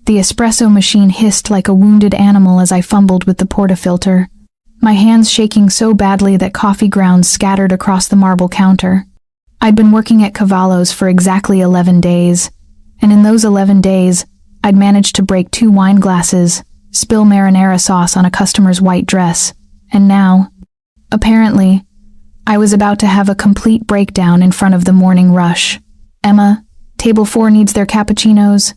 The espresso machine hissed like a wounded animal as I fumbled with the portafilter, my hands shaking so badly that coffee grounds scattered across the marble counter. I'd been working at Cavallo's for exactly 11 days, and in those 11 days, I'd managed to break 2 wine glasses, spill marinara sauce on a customer's white dress, and now, apparently, I was about to have a complete breakdown in front of the morning rush. "Emma, table 4 needs their cappuccinos."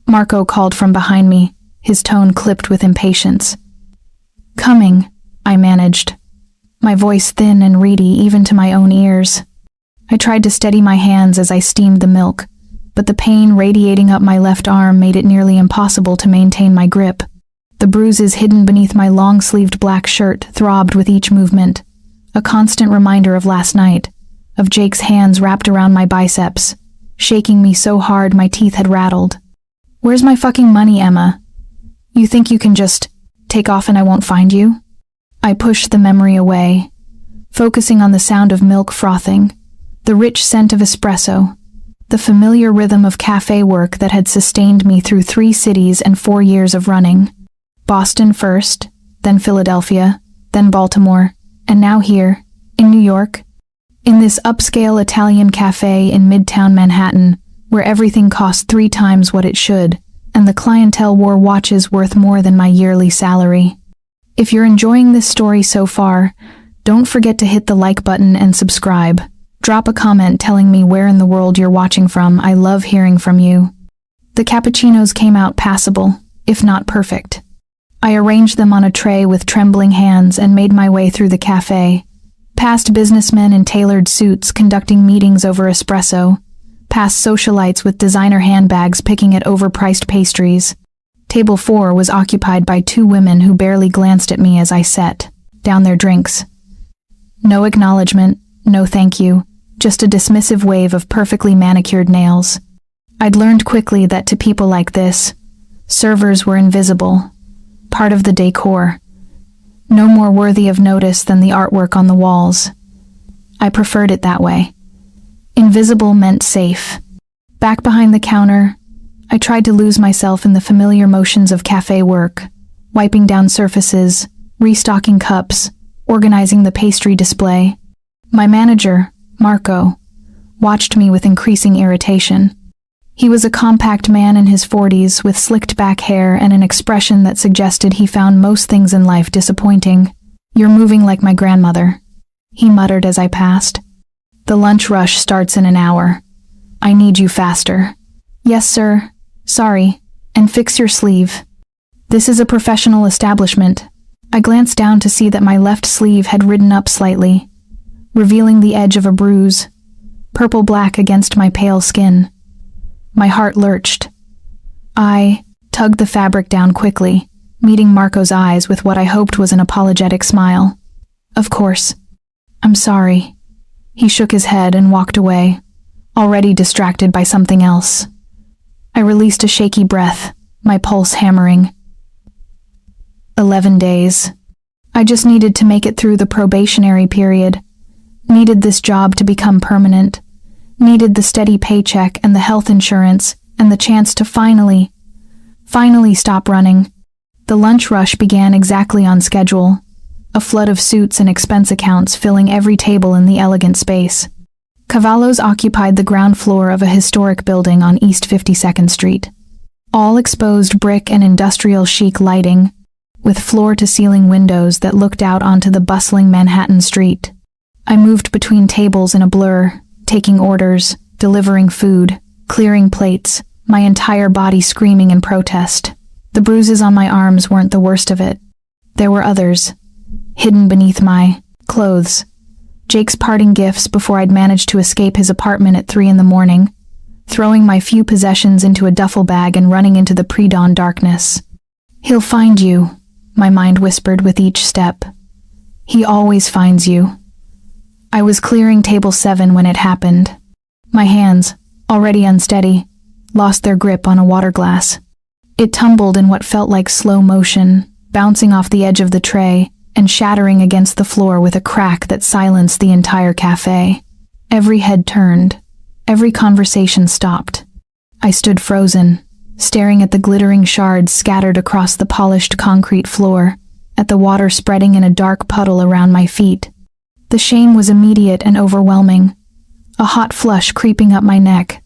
Marco called from behind me, his tone clipped with impatience. "Coming," I managed, my voice thin and reedy even to my own ears. I tried to steady my hands as I steamed the milk, but the pain radiating up my left arm made it nearly impossible to maintain my grip. The bruises hidden beneath my long-sleeved black shirt throbbed with each movement, a constant reminder of last night, of Jake's hands wrapped around my biceps, shaking me so hard my teeth had rattled. "Where's my fucking money, Emma? You think you can just take off and I won't find you?" I pushed the memory away, focusing on the sound of milk frothing, the rich scent of espresso, the familiar rhythm of cafe work that had sustained me through 3 cities and 4 years of running. Boston first, then Philadelphia, then Baltimore, and now here, in New York, in this upscale Italian cafe in Midtown Manhattan, where everything cost 3 times what it should, and the clientele wore watches worth more than my yearly salary. If you're enjoying this story so far, don't forget to hit the like button and subscribe. Drop a comment telling me where in the world you're watching from. I love hearing from you. The cappuccinos came out passable, if not perfect. I arranged them on a tray with trembling hands and made my way through the cafe, past businessmen in tailored suits conducting meetings over espresso, past socialites with designer handbags picking at overpriced pastries. Table 4 was occupied by 2 women who barely glanced at me as I set down their drinks. No acknowledgement, no thank you, just a dismissive wave of perfectly manicured nails. I'd learned quickly that to people like this, servers were invisible, part of the decor, no more worthy of notice than the artwork on the walls. I preferred it that way. Invisible meant safe. Back behind the counter, I tried to lose myself in the familiar motions of cafe work, wiping down surfaces, restocking cups, organizing the pastry display. My manager, Marco, watched me with increasing irritation. He was a compact man in his 40s with slicked back hair and an expression that suggested he found most things in life disappointing. "You're moving like my grandmother," he muttered as I passed. "The lunch rush starts in an hour. I need you faster." "Yes, sir. Sorry. And fix your sleeve. This is a professional establishment." I glanced down to see that my left sleeve had ridden up slightly, revealing the edge of a bruise, purple-black against my pale skin. My heart lurched. I tugged the fabric down quickly, meeting Marco's eyes with what I hoped was an apologetic smile. "Of course. I'm sorry." He shook his head and walked away, already distracted by something else. I released a shaky breath, my pulse hammering. 11 days. I just needed to make it through the probationary period. Needed this job to become permanent. Needed the steady paycheck and the health insurance and the chance to finally stop running. The lunch rush began exactly on schedule, a flood of suits and expense accounts filling every table in the elegant space. Cavallo's occupied the ground floor of a historic building on East 52nd Street. All exposed brick and industrial chic lighting, with floor-to-ceiling windows that looked out onto the bustling Manhattan street. I moved between tables in a blur, taking orders, delivering food, clearing plates, my entire body screaming in protest. The bruises on my arms weren't the worst of it. There were others, hidden beneath my clothes. Jake's parting gifts before I'd managed to escape his apartment at 3 a.m, throwing my few possessions into a duffel bag and running into the pre-dawn darkness. "He'll find you," my mind whispered with each step. "He always finds you." I was clearing table 7 when it happened. My hands, already unsteady, lost their grip on a water glass. It tumbled in what felt like slow motion, bouncing off the edge of the tray and shattering against the floor with a crack that silenced the entire cafe. Every head turned. Every conversation stopped. I stood frozen, staring at the glittering shards scattered across the polished concrete floor, at the water spreading in a dark puddle around my feet. The shame was immediate and overwhelming, a hot flush creeping up my neck.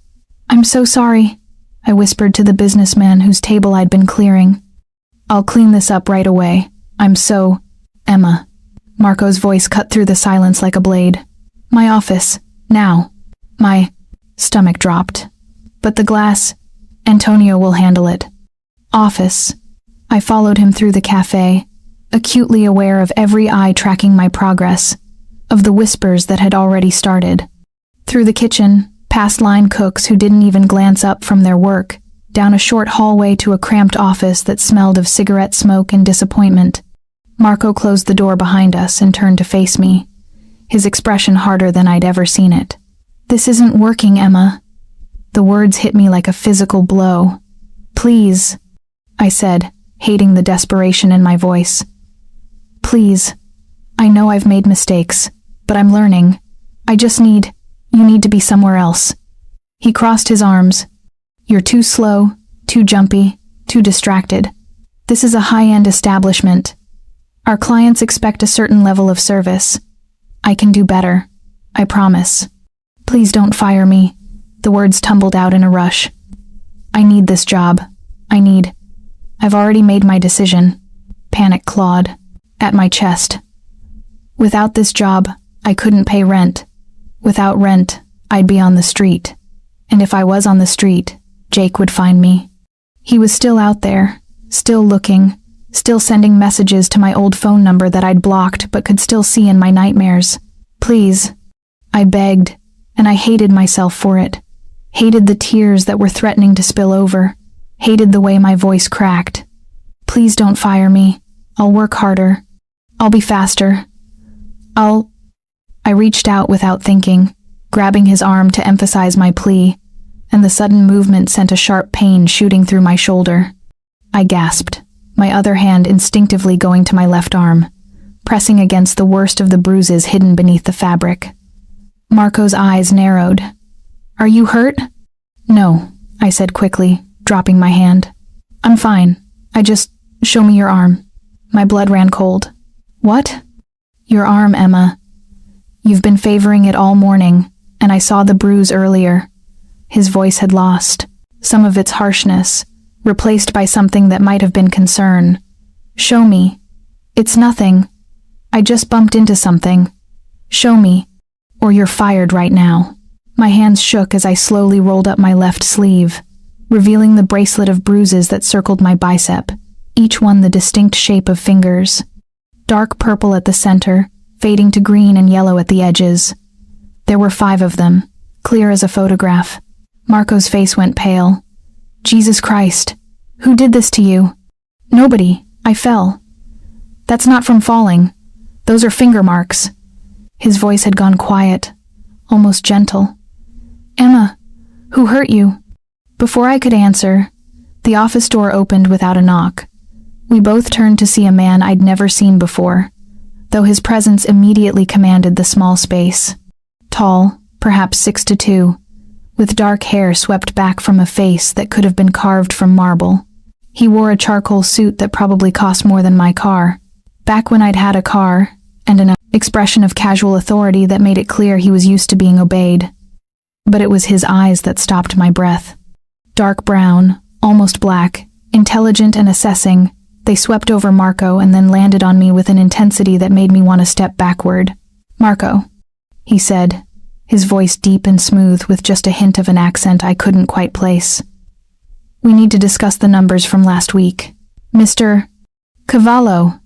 "I'm so sorry," I whispered to the businessman whose table I'd been clearing. "I'll clean this up right away. Emma." Marco's voice cut through the silence like a blade. "My office, now." My stomach dropped. "But the glass, Antonio will handle it." "Office." I followed him through the cafe, acutely aware of every eye tracking my progress, of the whispers that had already started. Through the kitchen, past line cooks who didn't even glance up from their work, down a short hallway to a cramped office that smelled of cigarette smoke and disappointment. Marco closed the door behind us and turned to face me, his expression harder than I'd ever seen it. "This isn't working, Emma." The words hit me like a physical blow. "Please," I said, hating the desperation in my voice. "Please. I know I've made mistakes, but I'm learning. You need to be somewhere else." He crossed his arms. "You're too slow, too jumpy, too distracted. This is a high-end establishment. Our clients expect a certain level of service. I can do better. I promise. Please don't fire me." The words tumbled out in a rush. "I need this job. I've already made my decision." Panic clawed at my chest. Without this job, I couldn't pay rent. Without rent, I'd be on the street. And if I was on the street, Jake would find me. He was still out there, still looking, still sending messages to my old phone number that I'd blocked but could still see in my nightmares. "Please," I begged, and I hated myself for it. Hated the tears that were threatening to spill over. Hated the way my voice cracked. "Please don't fire me. I'll work harder. I'll be faster. I reached out without thinking, grabbing his arm to emphasize my plea, and the sudden movement sent a sharp pain shooting through my shoulder. I gasped, my other hand instinctively going to my left arm, pressing against the worst of the bruises hidden beneath the fabric. Marco's eyes narrowed. "Are you hurt?" "No," I said quickly, dropping my hand. "I'm fine. Show me your arm." My blood ran cold. "What?" "Your arm, Emma. You've been favoring it all morning, and I saw the bruise earlier." His voice had lost some of its harshness, replaced by something that might have been concern. "Show me." "It's nothing. I just bumped into something. Show me, or you're fired right now." My hands shook as I slowly rolled up my left sleeve, revealing the bracelet of bruises that circled my bicep, each one the distinct shape of fingers. Dark purple at the center, fading to green and yellow at the edges. There were 5 of them, clear as a photograph. Marco's face went pale. "Jesus Christ, who did this to you?" "Nobody. I fell." "That's not from falling. Those are finger marks." His voice had gone quiet, almost gentle. "Emma, who hurt you?" Before I could answer, the office door opened without a knock. We both turned to see a man I'd never seen before, though his presence immediately commanded the small space. Tall, perhaps 6'2", with dark hair swept back from a face that could have been carved from marble. He wore a charcoal suit that probably cost more than my car, back when I'd had a car, and an expression of casual authority that made it clear he was used to being obeyed. But it was his eyes that stopped my breath. Dark brown, almost black, intelligent and assessing, they swept over Marco and then landed on me with an intensity that made me want to step backward. "Marco," he said, his voice deep and smooth with just a hint of an accent I couldn't quite place. "We need to discuss the numbers from last week." "Mr. Cavallo,"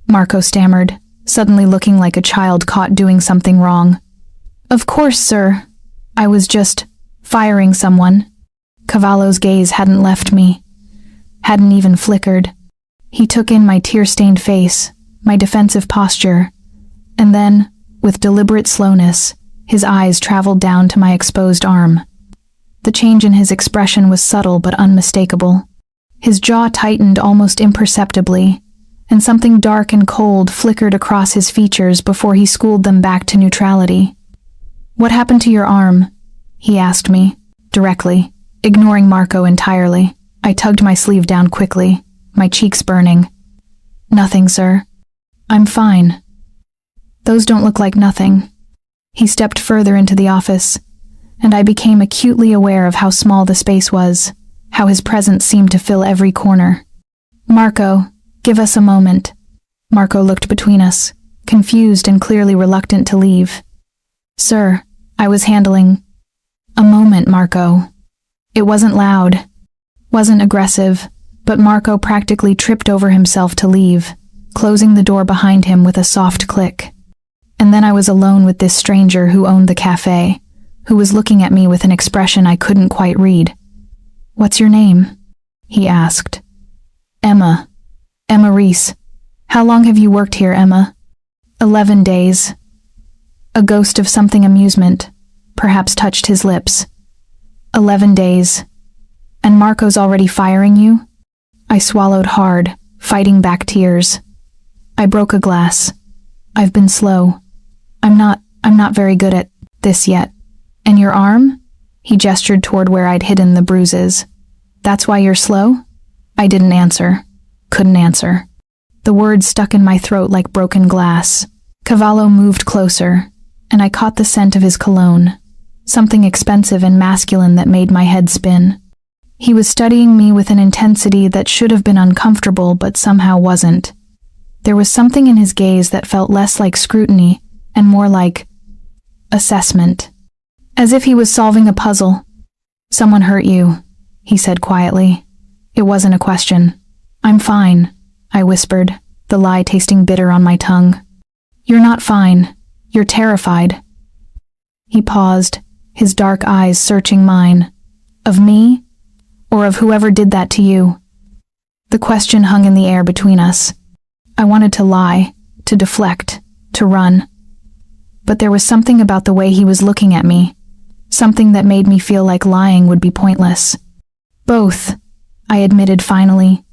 Marco stammered, suddenly looking like a child caught doing something wrong. "Of course, sir. I was just firing someone." Cavallo's gaze hadn't left me, hadn't even flickered. He took in my tear-stained face, my defensive posture, and then, with deliberate slowness, his eyes traveled down to my exposed arm. The change in his expression was subtle but unmistakable. His jaw tightened almost imperceptibly, and something dark and cold flickered across his features before he schooled them back to neutrality. "What happened to your arm?" he asked me, directly, ignoring Marco entirely. I tugged my sleeve down quickly, my cheeks burning. Nothing, sir. I'm fine. Those don't look like nothing. He stepped further into the office, and I became acutely aware of how small the space was, how his presence seemed to fill every corner. Marco, give us a moment. Marco looked between us, confused and clearly reluctant to leave. Sir, I was handling. A moment, Marco. It wasn't loud, wasn't aggressive, but Marco practically tripped over himself to leave, closing the door behind him with a soft click. And then I was alone with this stranger who owned the cafe, who was looking at me with an expression I couldn't quite read. What's your name? He asked. Emma. Emma Reese. How long have you worked here, Emma? 11 days. A ghost of something amusement, perhaps touched his lips. 11 days. And Marco's already firing you? I swallowed hard, fighting back tears. I broke a glass. I've been slow. I'm not very good at this yet. And your arm? He gestured toward where I'd hidden the bruises. That's why you're slow? I didn't answer. Couldn't answer. The words stuck in my throat like broken glass. Cavallo moved closer, and I caught the scent of his cologne, something expensive and masculine that made my head spin. He was studying me with an intensity that should have been uncomfortable but somehow wasn't. There was something in his gaze that felt less like scrutiny and more like assessment. As if he was solving a puzzle. Someone hurt you, he said quietly. It wasn't a question. I'm fine, I whispered, the lie tasting bitter on my tongue. You're not fine. You're terrified. He paused, his dark eyes searching mine. Of me? Or of whoever did that to you? The question hung in the air between us. I wanted to lie, to deflect, to run. But there was something about the way he was looking at me, something that made me feel like lying would be pointless. Both, I admitted finally,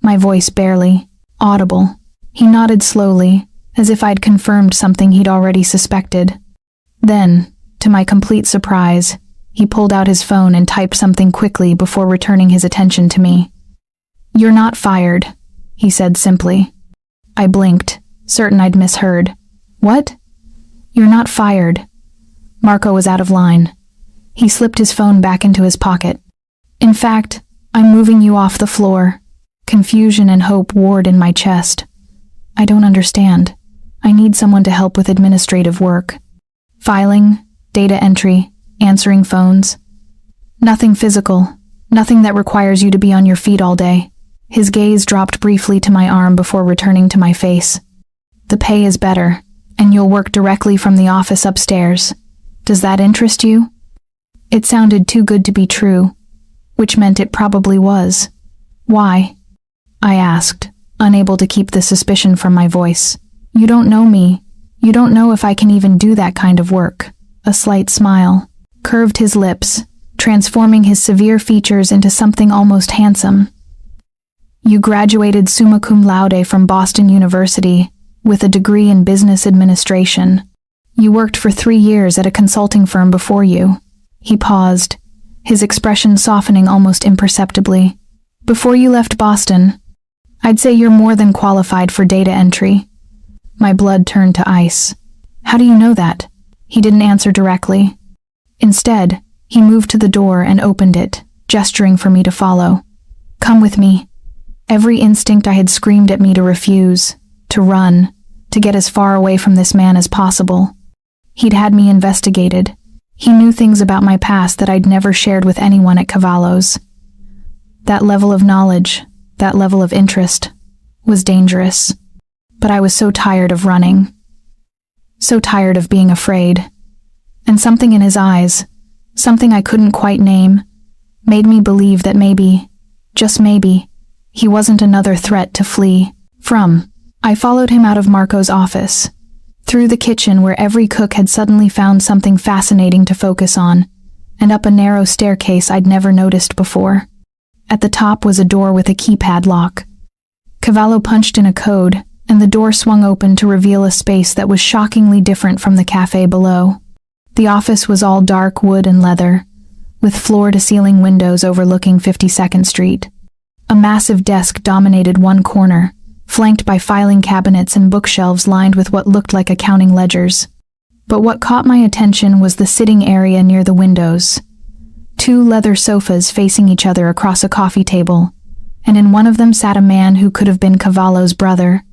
my voice barely audible. He nodded slowly, as if I'd confirmed something he'd already suspected. Then, to my complete surprise, he pulled out his phone and typed something quickly before returning his attention to me. You're not fired, he said simply. I blinked, certain I'd misheard. What? You're not fired. Marco was out of line. He slipped his phone back into his pocket. In fact, I'm moving you off the floor. Confusion and hope warred in my chest. I don't understand. I need someone to help with administrative work. Filing, data entry, answering phones. Nothing physical. Nothing that requires you to be on your feet all day. His gaze dropped briefly to my arm before returning to my face. The pay is better, and you'll work directly from the office upstairs. Does that interest you? It sounded too good to be true, which meant it probably was. Why? I asked, unable to keep the suspicion from my voice. You don't know me. You don't know if I can even do that kind of work. A slight smile curved his lips, transforming his severe features into something almost handsome. You graduated summa cum laude from Boston University with a degree in business administration. You worked for 3 years at a consulting firm before you. He paused, his expression softening almost imperceptibly. Before you left Boston, I'd say you're more than qualified for data entry. My blood turned to ice. How do you know that? He didn't answer directly. Instead, he moved to the door and opened it, gesturing for me to follow. Come with me. Every instinct I had screamed at me to refuse, to run, to get as far away from this man as possible. He'd had me investigated. He knew things about my past that I'd never shared with anyone at Cavallo's. That level of knowledge, that level of interest, was dangerous. But I was so tired of running. So tired of being afraid. And something in his eyes, something I couldn't quite name, made me believe that maybe, just maybe, he wasn't another threat to flee from. I followed him out of Marco's office, through the kitchen where every cook had suddenly found something fascinating to focus on, and up a narrow staircase I'd never noticed before. At the top was a door with a keypad lock. Cavallo punched in a code, and the door swung open to reveal a space that was shockingly different from the cafe below. The office was all dark wood and leather, with floor-to-ceiling windows overlooking 52nd Street. A massive desk dominated one corner, flanked by filing cabinets and bookshelves lined with what looked like accounting ledgers. But what caught my attention was the sitting area near the windows. 2 leather sofas facing each other across a coffee table, and in one of them sat a man who could have been Cavallo's brother,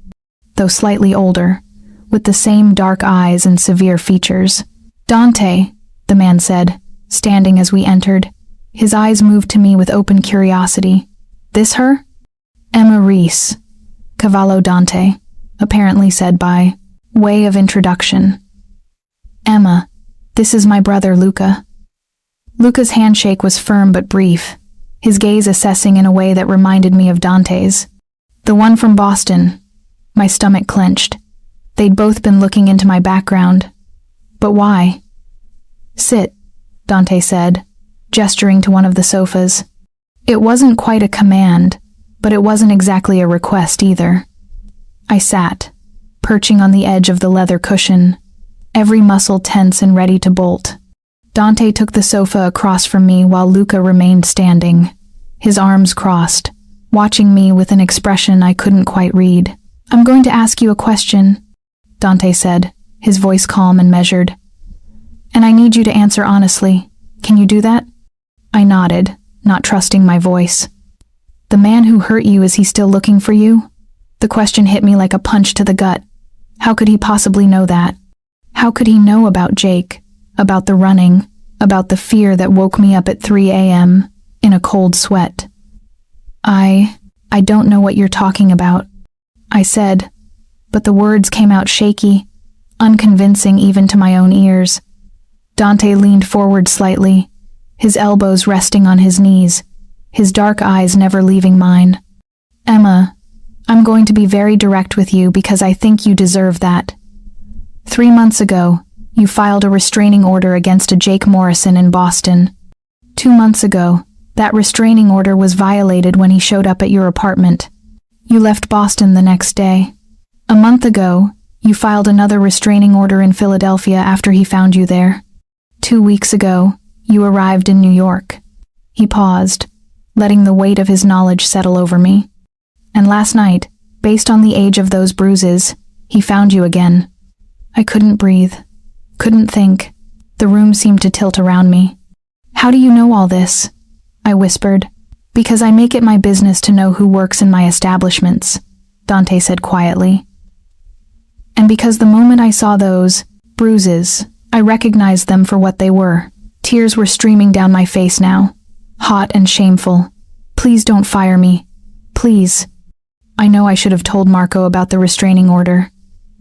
though slightly older, with the same dark eyes and severe features. "Dante," the man said, standing as we entered. His eyes moved to me with open curiosity. "This her?" "Emma Reese, Cavallo Dante," apparently said by way of introduction. "Emma, this is my brother Luca." Luca's handshake was firm but brief, his gaze assessing in a way that reminded me of Dante's. "The one from Boston." My stomach clenched. They'd both been looking into my background. But why? "Sit," Dante said, gesturing to one of the sofas. It wasn't quite a command, but it wasn't exactly a request either. I sat, perching on the edge of the leather cushion, every muscle tense and ready to bolt. Dante took the sofa across from me while Luca remained standing, his arms crossed, watching me with an expression I couldn't quite read. "I'm going to ask you a question," Dante said, his voice calm and measured. "And I need you to answer honestly. Can you do that?" I nodded, not trusting my voice. "The man who hurt you, is he still looking for you?" The question hit me like a punch to the gut. How could he possibly know that? How could he know about Jake, about the running, about the fear that woke me up at 3 a.m. in a cold sweat? I don't know what you're talking about," I said, but the words came out shaky, unconvincing even to my own ears. Dante leaned forward slightly, his elbows resting on his knees, his dark eyes never leaving mine. "Emma, I'm going to be very direct with you because I think you deserve that. 3 months ago, you filed a restraining order against a Jake Morrison in Boston. 2 months ago, that restraining order was violated when he showed up at your apartment. You left Boston the next day. A month ago, you filed another restraining order in Philadelphia after he found you there. 2 weeks ago, you arrived in New York." He paused, letting the weight of his knowledge settle over me. "And last night, based on the age of those bruises, he found you again." I couldn't breathe, couldn't think. The room seemed to tilt around me. "How do you know all this?" I whispered. "Because I make it my business to know who works in my establishments," Dante said quietly. "And because the moment I saw those bruises, I recognized them for what they were." Tears were streaming down my face now, hot and shameful. "Please don't fire me. Please." I know I should have told Marco about the restraining order,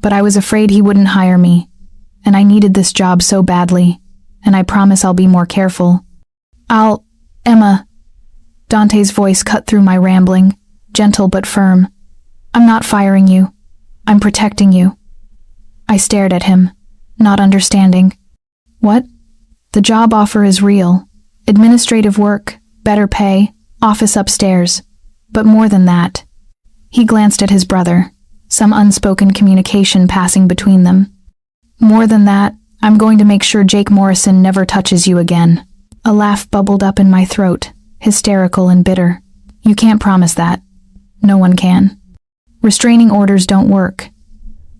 but I was afraid he wouldn't hire me, and I needed this job so badly, and I promise I'll be more careful. Emma." Dante's voice cut through my rambling, gentle but firm. "I'm not firing you. I'm protecting you." I stared at him, not understanding. "What?" "The job offer is real. Administrative work, better pay, office upstairs. But more than that." He glanced at his brother, some unspoken communication passing between them. "More than that, I'm going to make sure Jake Morrison never touches you again." A laugh bubbled up in my throat, hysterical and bitter. "You can't promise that. No one can. Restraining orders don't work.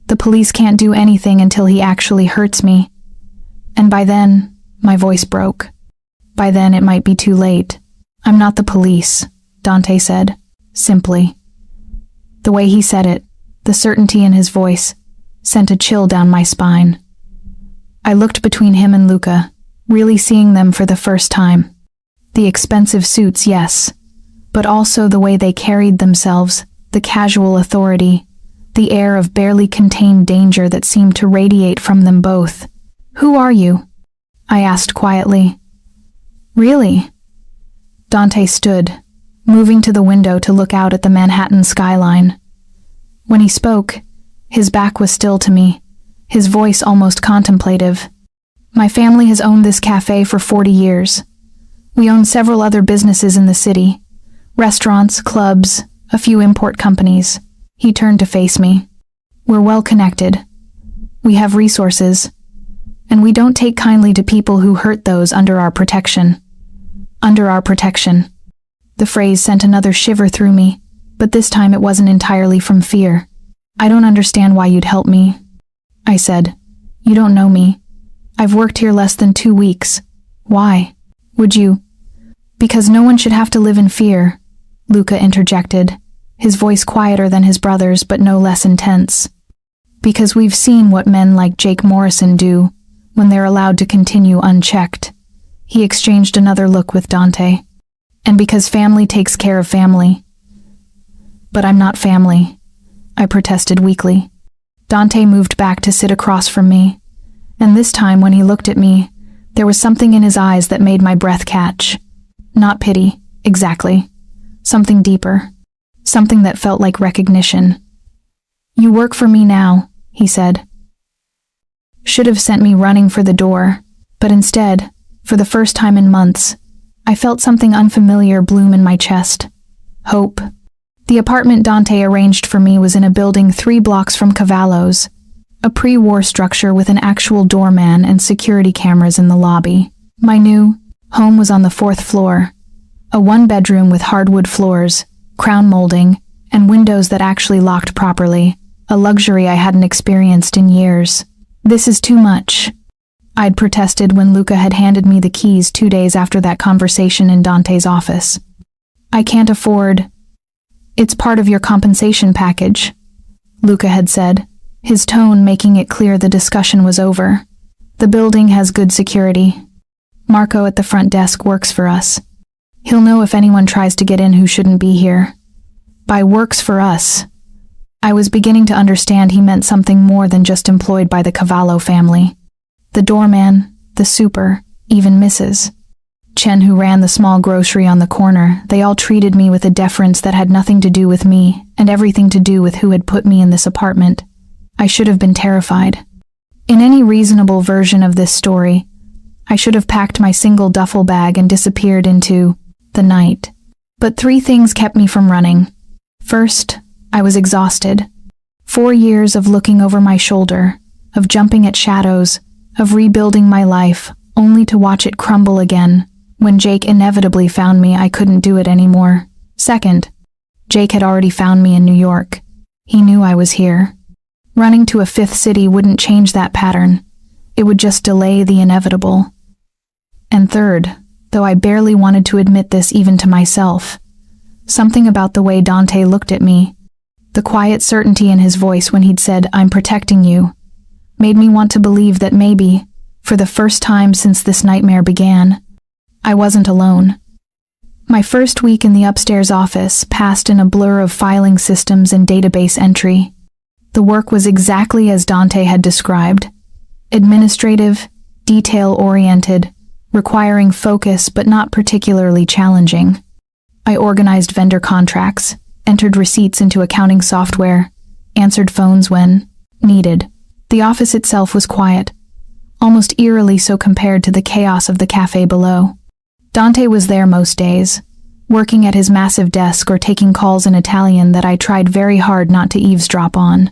The police can't do anything until he actually hurts me. And by then," my voice broke. "By then it might be too late." "I'm not the police," Dante said, simply. The way he said it, the certainty in his voice, sent a chill down my spine. I looked between him and Luca, really seeing them for the first time. The expensive suits, yes, but also the way they carried themselves, the casual authority, the air of barely contained danger that seemed to radiate from them both. "Who are you?" I asked quietly. "Really?" Dante stood, moving to the window to look out at the Manhattan skyline. When he spoke, his back was still to me, his voice almost contemplative. "My family has owned this cafe for 40 years. We own several other businesses in the city, restaurants, clubs, a few import companies." He turned to face me. "We're well connected. We have resources, and we don't take kindly to people who hurt those under our protection." Under our protection. The phrase sent another shiver through me, but this time it wasn't entirely from fear. I don't understand why you'd help me, I said. You don't know me. I've worked here less than 2 weeks. Why would you? Because no one should have to live in fear, Luca interjected, his voice quieter than his brother's but no less intense. Because we've seen what men like Jake Morrison do when they're allowed to continue unchecked. He exchanged another look with Dante. And because family takes care of family. But I'm not family, I protested weakly. Dante moved back to sit across from me, and this time when he looked at me, there was something in his eyes that made my breath catch. Not pity, exactly. Something deeper. Something that felt like recognition. You work for me now, he said. Should have sent me running for the door, but instead, for the first time in months, I felt something unfamiliar bloom in my chest. Hope. The apartment Dante arranged for me was in a building 3 blocks from Cavallo's, a pre-war structure with an actual doorman and security cameras in the lobby. My new home was on the 4th floor, a 1-bedroom with hardwood floors, crown molding, and windows that actually locked properly, a luxury I hadn't experienced in years. This is too much, I'd protested when Luca had handed me the keys 2 days after that conversation in Dante's office. I can't afford. It's part of your compensation package, Luca had said, his tone making it clear the discussion was over. The building has good security. Marco at the front desk works for us. He'll know if anyone tries to get in who shouldn't be here. By works for us, I was beginning to understand he meant something more than just employed by the Cavallo family. The doorman, the super, even Mrs. Chen, who ran the small grocery on the corner, they all treated me with a deference that had nothing to do with me and everything to do with who had put me in this apartment. I should have been terrified. In any reasonable version of this story, I should have packed my single duffel bag and disappeared into the night. But 3 things kept me from running. First, I was exhausted. 4 years of looking over my shoulder, of jumping at shadows, of rebuilding my life, only to watch it crumble again. When Jake inevitably found me, I couldn't do it anymore. Second, Jake had already found me in New York. He knew I was here. Running to a 5th city wouldn't change that pattern. It would just delay the inevitable. And third, though I barely wanted to admit this even to myself, something about the way Dante looked at me, the quiet certainty in his voice when he'd said, "I'm protecting you," made me want to believe that maybe, for the first time since this nightmare began, I wasn't alone. My first week in the upstairs office passed in a blur of filing systems and database entry. The work was exactly as Dante had described. Administrative, detail-oriented, requiring focus but not particularly challenging. I organized vendor contracts, entered receipts into accounting software, answered phones when needed. The office itself was quiet, almost eerily so compared to the chaos of the cafe below. Dante was there most days, working at his massive desk or taking calls in Italian that I tried very hard not to eavesdrop on.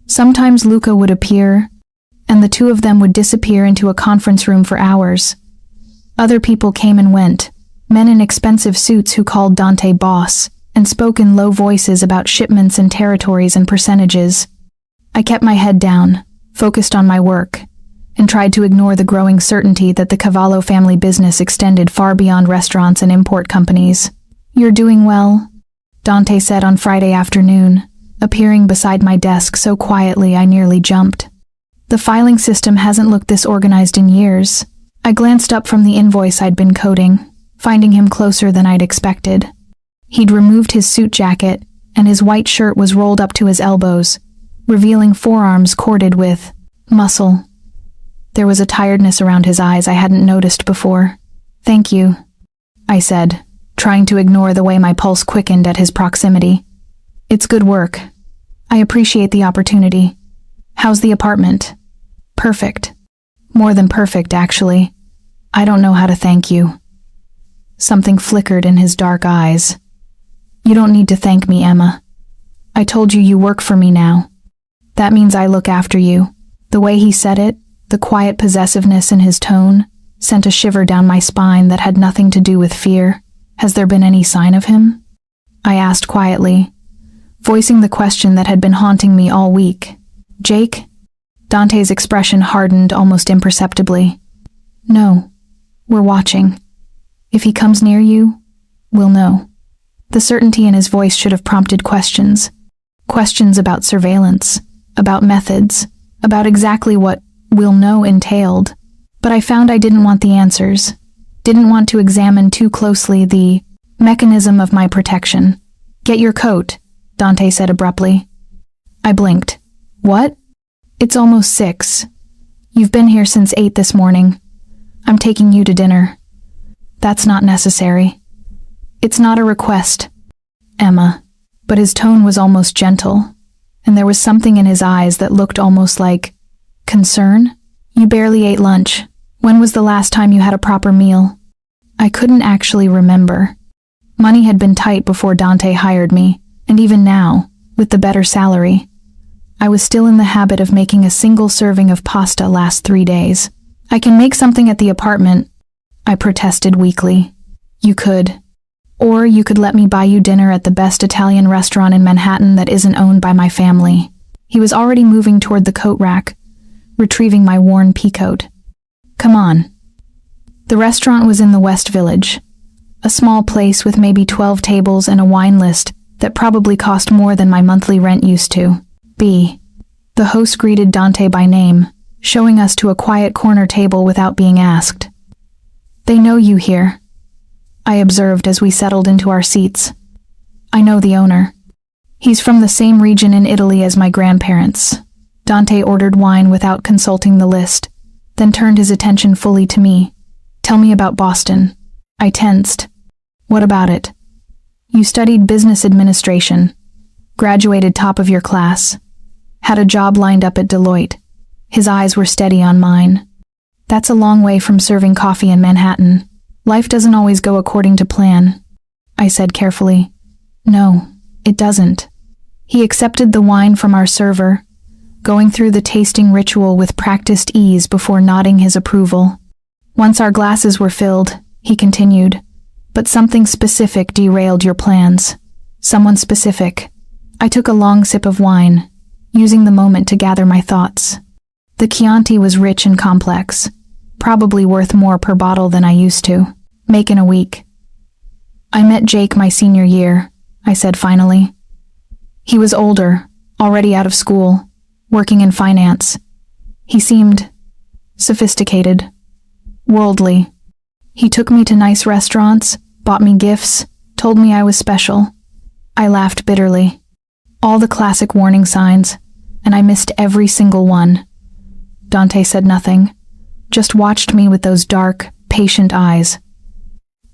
Sometimes Luca would appear, and the 2 of them would disappear into a conference room for hours. Other people came and went, men in expensive suits who called Dante boss, and spoke in low voices about shipments and territories and percentages. I kept my head down, focused on my work, and tried to ignore the growing certainty that the Cavallo family business extended far beyond restaurants and import companies. "You're doing well," Dante said on Friday afternoon, appearing beside my desk so quietly I nearly jumped. The filing system hasn't looked this organized in years. I glanced up from the invoice I'd been coding, finding him closer than I'd expected. He'd removed his suit jacket, and his white shirt was rolled up to his elbows, revealing forearms corded with muscle. There was a tiredness around his eyes I hadn't noticed before. "Thank you," I said, trying to ignore the way my pulse quickened at his proximity. "It's good work. I appreciate the opportunity. How's the apartment?" "Perfect. More than perfect, actually. I don't know how to thank you." Something flickered in his dark eyes. "You don't need to thank me, Emma. I told you work for me now. That means I look after you." The way he said it, the quiet possessiveness in his tone, sent a shiver down my spine that had nothing to do with fear, Has there been any sign of him? I asked quietly, voicing the question that had been haunting me all week. Jake? Dante's expression hardened almost imperceptibly. No, we're watching. If he comes near you, we'll know. The certainty in his voice should have prompted questions. Questions about surveillance, about methods, about exactly what "we'll know" entailed. But I found I didn't want the answers. Didn't want to examine too closely the mechanism of my protection. Get your coat, Dante said abruptly. I blinked. What? It's almost 6. You've been here since 8 this morning. I'm taking you to dinner. That's not necessary. It's not a request, Emma. But his tone was almost gentle, and there was something in his eyes that looked almost like concern. You barely ate lunch. When was the last time you had a proper meal? I couldn't actually remember. Money had been tight before Dante hired me, and even now, with the better salary, I was still in the habit of making a single serving of pasta last 3 days. I can make something at the apartment, I protested weakly. You could. Or you could let me buy you dinner at the best Italian restaurant in Manhattan that isn't owned by my family. He was already moving toward the coat rack, retrieving my worn peacoat. Come on. The restaurant was in the West Village, a small place with maybe 12 tables and a wine list that probably cost more than my monthly rent used to. The host greeted Dante by name, showing us to a quiet corner table without being asked. They know you here, I observed as we settled into our seats. I know the owner. He's from the same region in Italy as my grandparents. Dante ordered wine without consulting the list, then turned his attention fully to me. Tell me about Boston. I tensed. What about it? You studied business administration, graduated top of your class, had a job lined up at Deloitte. His eyes were steady on mine. That's a long way from serving coffee in Manhattan. Life doesn't always go according to plan, I said carefully. No, it doesn't. He accepted the wine from our server, going through the tasting ritual with practiced ease before nodding his approval. Once our glasses were filled, he continued, but something specific derailed your plans. Someone specific. I took a long sip of wine, using the moment to gather my thoughts. The Chianti was rich and complex, probably worth more per bottle than I used to make in a week. I met Jake my senior year, I said finally. He was older, already out of school, working in finance. He seemed sophisticated, worldly. He took me to nice restaurants, bought me gifts, told me I was special. I laughed bitterly. All the classic warning signs, and I missed every single one. Dante said nothing, just watched me with those dark, patient eyes.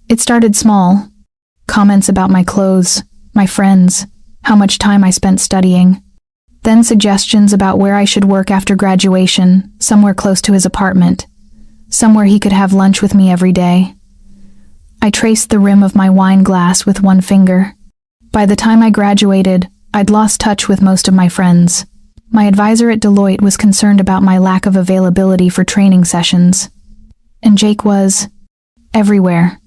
It started small. Comments about my clothes, my friends, how much time I spent studying. Then suggestions about where I should work after graduation, somewhere close to his apartment, somewhere he could have lunch with me every day. I traced the rim of my wine glass with one finger. By the time I graduated, I'd lost touch with most of my friends. My advisor at Deloitte was concerned about my lack of availability for training sessions. And Jake was everywhere,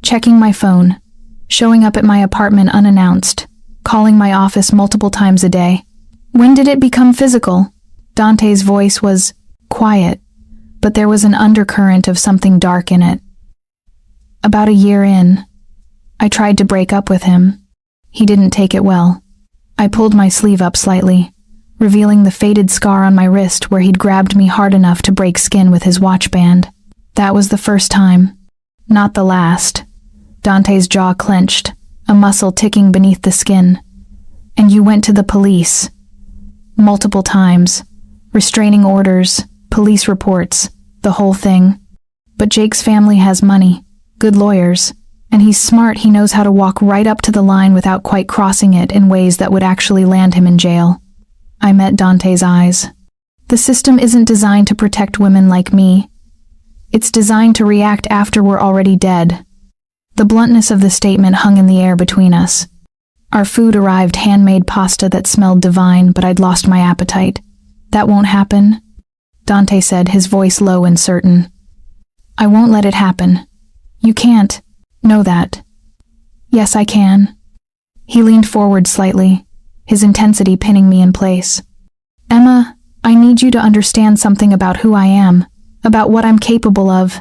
checking my phone, showing up at my apartment unannounced, calling my office multiple times a day. When did it become physical? Dante's voice was quiet, but there was an undercurrent of something dark in it. About a year in, I tried to break up with him. He didn't take it well. I pulled my sleeve up slightly, revealing the faded scar on my wrist where he'd grabbed me hard enough to break skin with his watch band. That was the first time, not the last. Dante's jaw clenched, a muscle ticking beneath the skin. And you went to the police. Multiple times. Restraining orders, police reports, the whole thing. But Jake's family has money, good lawyers, and he's smart. He knows how to walk right up to the line without quite crossing it in ways that would actually land him in jail. I met Dante's eyes. The system isn't designed to protect women like me. It's designed to react after we're already dead. The bluntness of the statement hung in the air between us. Our food arrived, handmade pasta that smelled divine, but I'd lost my appetite. That won't happen, Dante said, his voice low and certain. I won't let it happen. You can't know that. Yes, I can. He leaned forward slightly, his intensity pinning me in place. Emma, I need you to understand something about who I am, about what I'm capable of.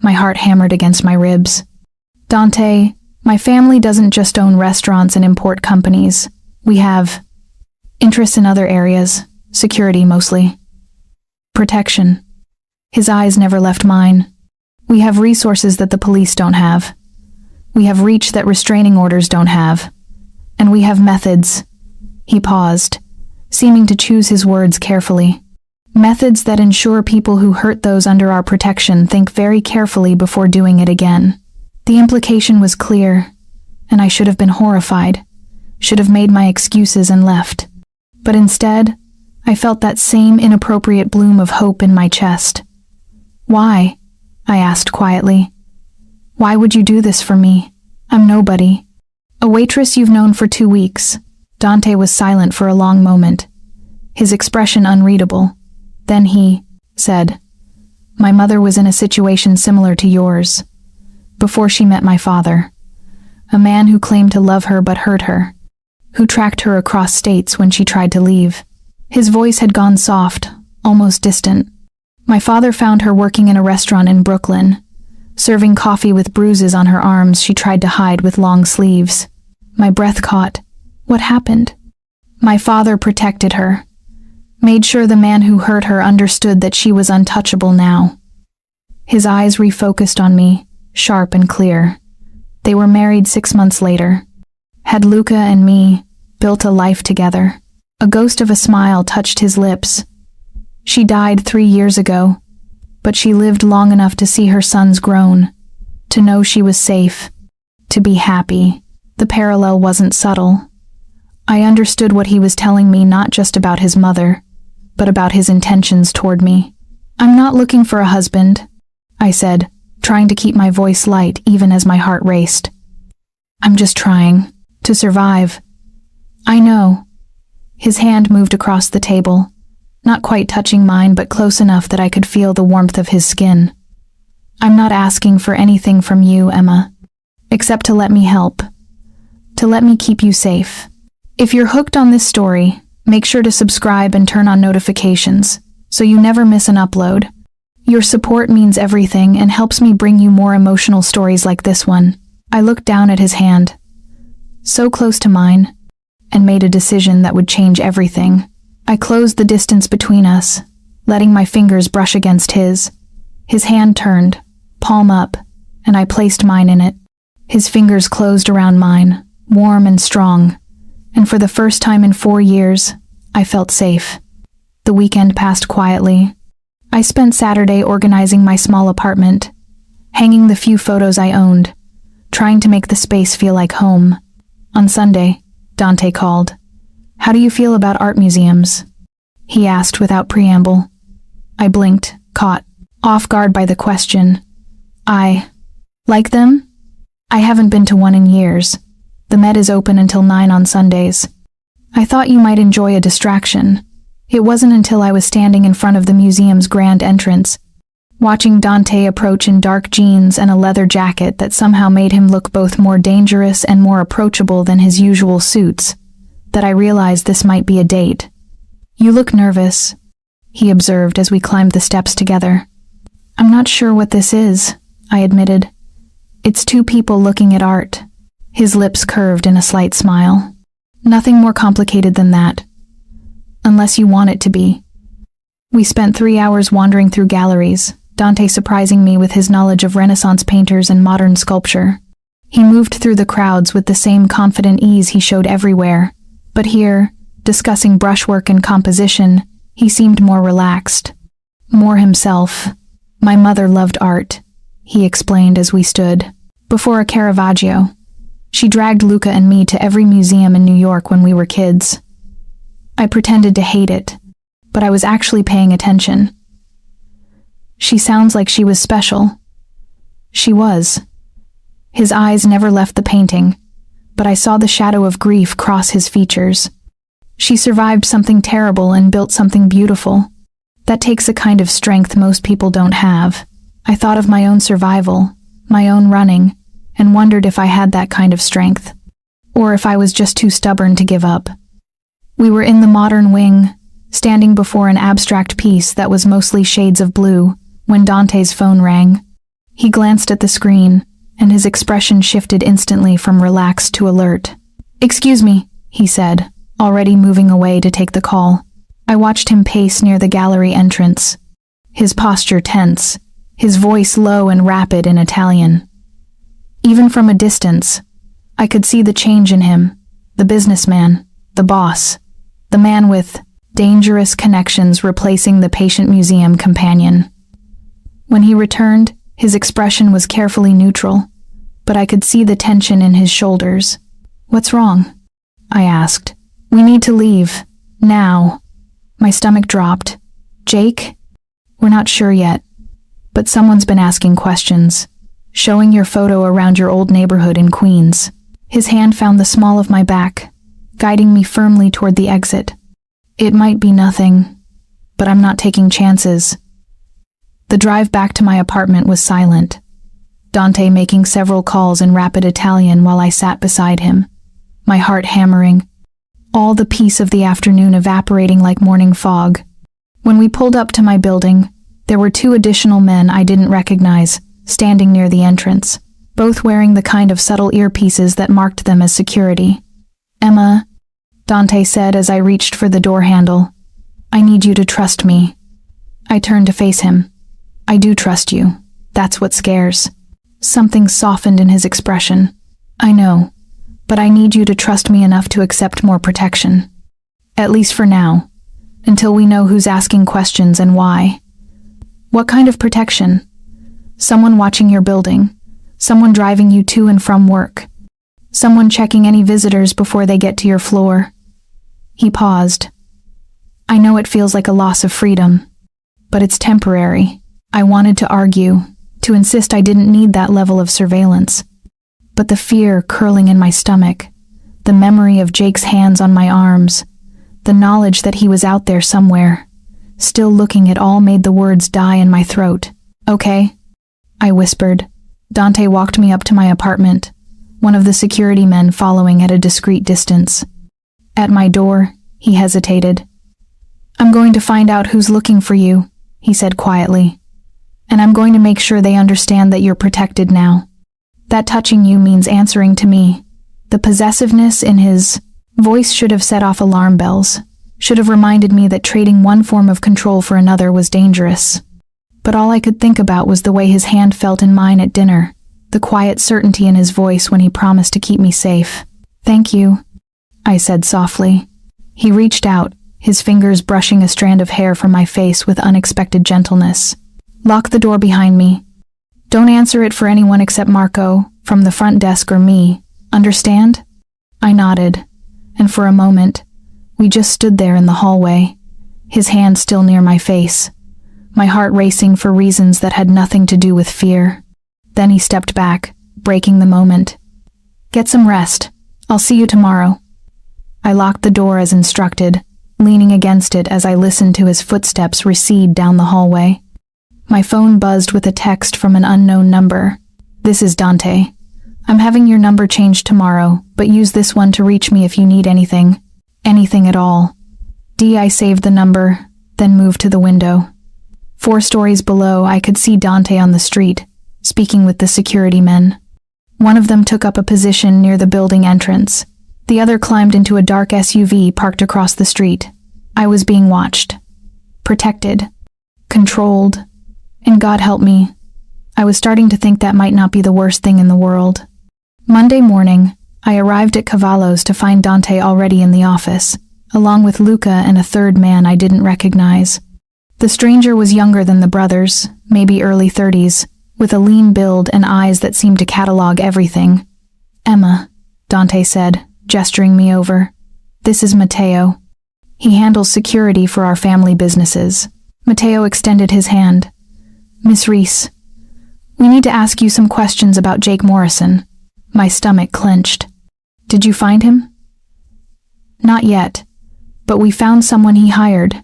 My heart hammered against my ribs. Dante, my family doesn't just own restaurants and import companies. We have interests in other areas, security mostly. Protection. His eyes never left mine. We have resources that the police don't have. We have reach that restraining orders don't have. And we have methods. He paused, seeming to choose his words carefully. Methods that ensure people who hurt those under our protection think very carefully before doing it again. The implication was clear, and I should have been horrified, should have made my excuses and left. But instead, I felt that same inappropriate bloom of hope in my chest. Why? I asked quietly. Why would you do this for me? I'm nobody. A waitress you've known for 2 weeks. Dante was silent for a long moment, his expression unreadable. Then he said, My mother was in a situation similar to yours, before she met my father. A man who claimed to love her but hurt her, who tracked her across states when she tried to leave. His voice had gone soft, almost distant. My father found her working in a restaurant in Brooklyn, serving coffee with bruises on her arms she tried to hide with long sleeves. My breath caught. What happened? My father protected her, made sure the man who hurt her understood that she was untouchable now. His eyes refocused on me, sharp and clear. They were married 6 months later. Had Luca and me built a life together. A ghost of a smile touched his lips. She died 3 years ago, but she lived long enough to see her sons grown, to know she was safe, to be happy. The parallel wasn't subtle. I understood what he was telling me, not just about his mother, but about his intentions toward me. I'm not looking for a husband, I said, trying to keep my voice light even as my heart raced. I'm just trying to survive. I know. His hand moved across the table, not quite touching mine, but close enough that I could feel the warmth of his skin. I'm not asking for anything from you, Emma, except to let me help, to let me keep you safe. If you're hooked on this story, make sure to subscribe and turn on notifications so you never miss an upload. Your support means everything and helps me bring you more emotional stories like this one. I looked down at his hand, so close to mine, and made a decision that would change everything. I closed the distance between us, letting my fingers brush against his. His hand turned, palm up, and I placed mine in it. His fingers closed around mine, warm and strong, and for the first time in 4 years, I felt safe. The weekend passed quietly. I spent Saturday organizing my small apartment, hanging the few photos I owned, trying to make the space feel like home. On Sunday, Dante called. How do you feel about art museums? He asked without preamble. I blinked, caught off guard by the question. I like them? I haven't been to one in years. The Met is open until 9 on Sundays. I thought you might enjoy a distraction. It wasn't until I was standing in front of the museum's grand entrance, watching Dante approach in dark jeans and a leather jacket that somehow made him look both more dangerous and more approachable than his usual suits, that I realized this might be a date. You look nervous, he observed as we climbed the steps together. I'm not sure what this is, I admitted. It's 2 people looking at art. His lips curved in a slight smile. Nothing more complicated than that. Unless you want it to be. We spent 3 hours wandering through galleries, Dante surprising me with his knowledge of Renaissance painters and modern sculpture. He moved through the crowds with the same confident ease he showed everywhere, but here, discussing brushwork and composition, he seemed more relaxed, more himself. My mother loved art, he explained as we stood before a Caravaggio. She dragged Luca and me to every museum in New York when we were kids. I pretended to hate it, but I was actually paying attention. She sounds like she was special. She was. His eyes never left the painting, but I saw the shadow of grief cross his features. She survived something terrible and built something beautiful. That takes a kind of strength most people don't have. I thought of my own survival, my own running, and wondered if I had that kind of strength, or if I was just too stubborn to give up. We were in the modern wing, standing before an abstract piece that was mostly shades of blue, when Dante's phone rang. He glanced at the screen, and his expression shifted instantly from relaxed to alert. "Excuse me," he said, already moving away to take the call. I watched him pace near the gallery entrance, his posture tense, his voice low and rapid in Italian. Even from a distance, I could see the change in him, the businessman, the boss, the man with dangerous connections replacing the patient museum companion. When he returned, his expression was carefully neutral, but I could see the tension in his shoulders. "What's wrong?" I asked. "We need to leave. Now." My stomach dropped. "Jake? We're not sure yet, but someone's been asking questions, showing your photo around your old neighborhood in Queens." His hand found the small of my back, guiding me firmly toward the exit. "It might be nothing, but I'm not taking chances." The drive back to my apartment was silent, Dante making several calls in rapid Italian while I sat beside him, my heart hammering, all the peace of the afternoon evaporating like morning fog. When we pulled up to my building, there were 2 additional men I didn't recognize, standing near the entrance, both wearing the kind of subtle earpieces that marked them as security. "Emma," Dante said as I reached for the door handle, "I need you to trust me." I turned to face him. "I do trust you. That's what scares." Something softened in his expression. "I know, but I need you to trust me enough to accept more protection. At least for now, until we know who's asking questions and why." "What kind of protection?" "Someone watching your building, someone driving you to and from work, someone checking any visitors before they get to your floor." He paused. "I know it feels like a loss of freedom, but it's temporary." I wanted to argue, to insist I didn't need that level of surveillance. But the fear curling in my stomach, the memory of Jake's hands on my arms, the knowledge that he was out there somewhere, still looking, it all made the words die in my throat. "Okay," I whispered. Dante walked me up to my apartment, one of the security men following at a discreet distance. At my door, he hesitated. "I'm going to find out who's looking for you," he said quietly. "And I'm going to make sure they understand that you're protected now. That touching you means answering to me." The possessiveness in his voice should have set off alarm bells, should have reminded me that trading one form of control for another was dangerous. But all I could think about was the way his hand felt in mine at dinner, the quiet certainty in his voice when he promised to keep me safe. "Thank you," I said softly. He reached out, his fingers brushing a strand of hair from my face with unexpected gentleness. "Lock the door behind me. Don't answer it for anyone except Marco, from the front desk, or me. Understand?" I nodded, and for a moment, we just stood there in the hallway, his hand still near my face, my heart racing for reasons that had nothing to do with fear. Then he stepped back, breaking the moment. "Get some rest. I'll see you tomorrow." I locked the door as instructed, leaning against it as I listened to his footsteps recede down the hallway. My phone buzzed with a text from an unknown number. "This is Dante. I'm having your number changed tomorrow, but use this one to reach me if you need anything. Anything at all." I saved the number, then moved to the window. 4 stories below, I could see Dante on the street, speaking with the security men. One of them took up a position near the building entrance. The other climbed into a dark SUV parked across the street. I was being watched. Protected. Controlled. And God help me, I was starting to think that might not be the worst thing in the world. Monday morning, I arrived at Cavallo's to find Dante already in the office, along with Luca and a third man I didn't recognize. The stranger was younger than the brothers, maybe early 30s, with a lean build and eyes that seemed to catalog everything. "Emma," Dante said, gesturing me over. "This is Matteo. He handles security for our family businesses." Matteo extended his hand. "Miss Reese, we need to ask you some questions about Jake Morrison." My stomach clenched. "Did you find him?" "Not yet, but we found someone he hired."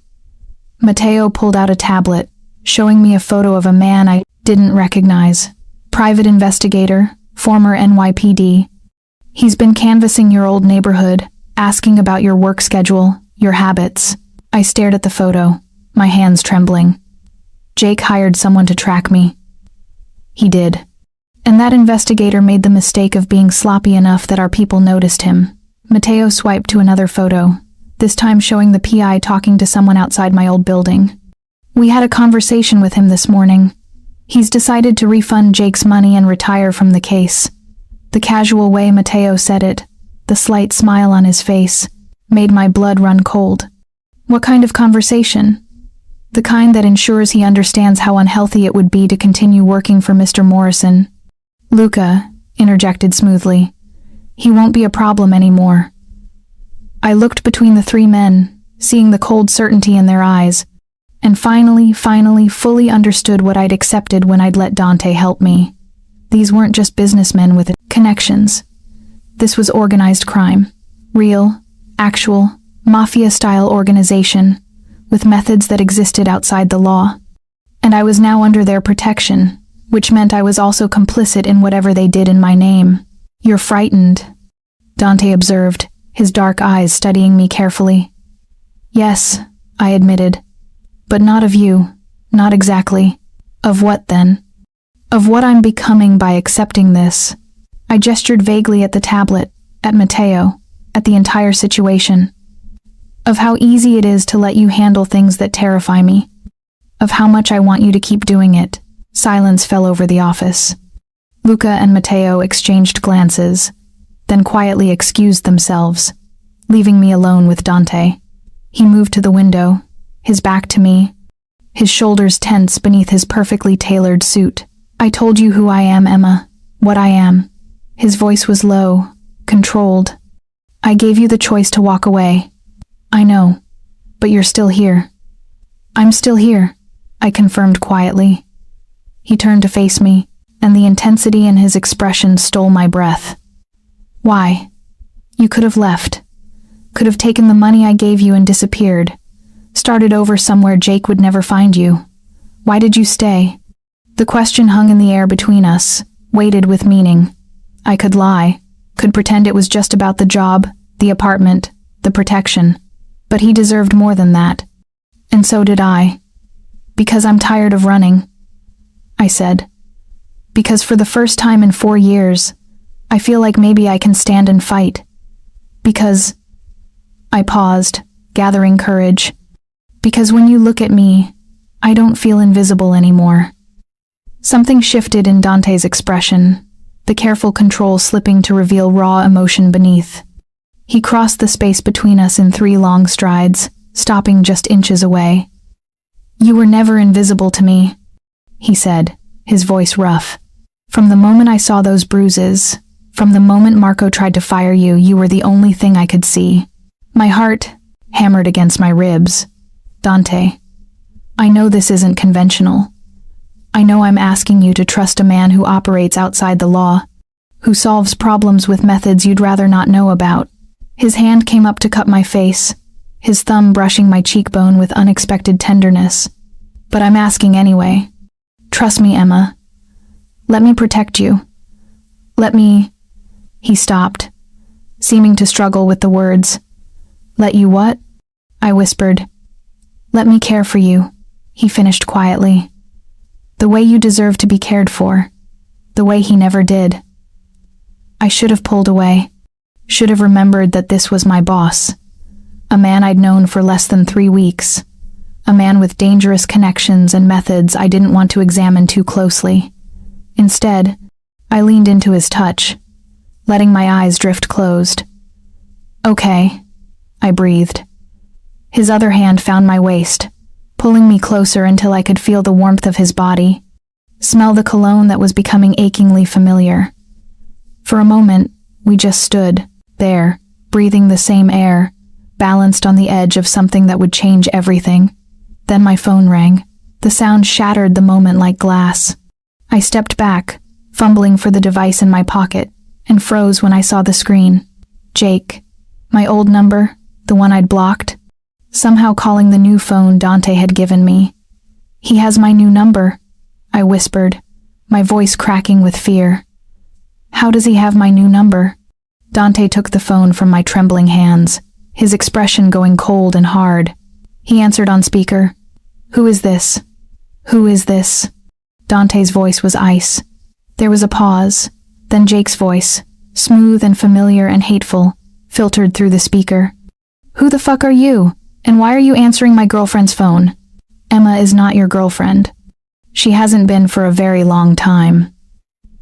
Matteo pulled out a tablet, showing me a photo of a man I didn't recognize. "Private investigator, former NYPD. He's been canvassing your old neighborhood, asking about your work schedule, your habits. I stared at the photo, my hands trembling. Jake hired someone to track me. He did. And that investigator made the mistake of being sloppy enough that our people noticed him. Mateo swiped to another photo, this time showing the PI talking to someone outside my old building. We had a conversation with him this morning. He's decided to refund Jake's money and retire from the case. The casual way Mateo said it, the slight smile on his face, made my blood run cold. What kind of conversation? The kind that ensures he understands how unhealthy it would be to continue working for Mr. Morrison. Luca interjected smoothly. He won't be a problem anymore. I looked between the three men, seeing the cold certainty in their eyes, and finally, fully understood what I'd accepted when I'd let Dante help me. These weren't just businessmen with connections. This was organized crime. Real, actual, Mafia-style organization, with methods that existed outside the law. And I was now under their protection, which meant I was also complicit in whatever they did in my name. You're frightened, Dante observed, his dark eyes studying me carefully. Yes, I admitted. But not of you, not exactly. Of what then? Of what I'm becoming by accepting this. I gestured vaguely at the tablet, at Mateo, at the entire situation. Of how easy it is to let you handle things that terrify me. Of how much I want you to keep doing it. Silence fell over the office. Luca and Mateo exchanged glances, then quietly excused themselves, leaving me alone with Dante. He moved to the window, his back to me, his shoulders tense beneath his perfectly tailored suit. I told you who I am, Emma, what I am. His voice was low, controlled. I gave you the choice to walk away. I know, but you're still here. I'm still here, I confirmed quietly. He turned to face me, and the intensity in his expression stole my breath. Why? You could have left. Could have taken the money I gave you and disappeared. Started over somewhere Jake would never find you. Why did you stay? The question hung in the air between us, weighted with meaning. I could lie, could pretend it was just about the job, the apartment, the protection. But he deserved more than that. And so did I. Because I'm tired of running, I said. Because for the first time in 4 years, I feel like maybe I can stand and fight. Because... I paused, gathering courage. Because when you look at me, I don't feel invisible anymore. Something shifted in Dante's expression, the careful control slipping to reveal raw emotion beneath. He crossed the space between us in 3 long strides, stopping just inches away. You were never invisible to me, he said, his voice rough. From the moment I saw those bruises, from the moment Marco tried to fire you, you were the only thing I could see. My heart hammered against my ribs. Dante, I know this isn't conventional. I know I'm asking you to trust a man who operates outside the law, who solves problems with methods you'd rather not know about. His hand came up to cup my face, his thumb brushing my cheekbone with unexpected tenderness. But I'm asking anyway. Trust me, Emma. Let me protect you. Let me... He stopped, seeming to struggle with the words. Let you what? I whispered. Let me care for you, he finished quietly. The way you deserve to be cared for. The way he never did. I should have pulled away. Should have remembered that this was my boss. A man I'd known for less than 3 weeks. A man with dangerous connections and methods I didn't want to examine too closely. Instead, I leaned into his touch, letting my eyes drift closed. Okay, I breathed. His other hand found my waist, pulling me closer until I could feel the warmth of his body, smell the cologne that was becoming achingly familiar. For a moment, we just stood, there, breathing the same air, balanced on the edge of something that would change everything. Then my phone rang. The sound shattered the moment like glass. I stepped back, fumbling for the device in my pocket, and froze when I saw the screen. Jake. My old number, the one I'd blocked. Somehow calling the new phone Dante had given me. He has my new number, I whispered, my voice cracking with fear. How does he have my new number? Dante took the phone from my trembling hands, his expression going cold and hard. He answered on speaker. Who is this? Who is this? Dante's voice was ice. There was a pause, then Jake's voice, smooth and familiar and hateful, filtered through the speaker. Who the fuck are you? And why are you answering my girlfriend's phone? Emma is not your girlfriend. She hasn't been for a very long time.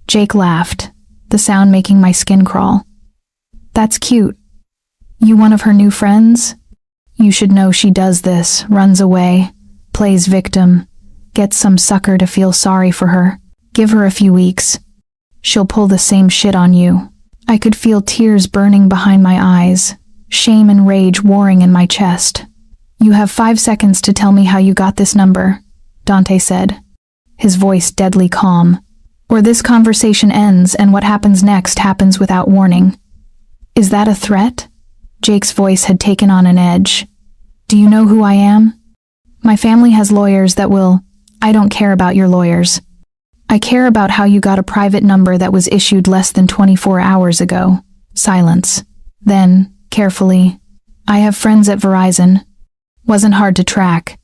Jake laughed, the sound making my skin crawl. That's cute. You one of her new friends? You should know she does this, runs away, plays victim, gets some sucker to feel sorry for her. Give her a few weeks. She'll pull the same shit on you. I could feel tears burning behind my eyes, shame and rage warring in my chest. You have 5 seconds to tell me how you got this number, Dante said, his voice deadly calm. Or this conversation ends and what happens next happens without warning. Is that a threat? Jake's voice had taken on an edge. Do you know who I am? My family has lawyers that will... I don't care about your lawyers. I care about how you got a private number that was issued less than 24 hours ago. Silence. Then, carefully, I have friends at Verizon. Wasn't hard to track.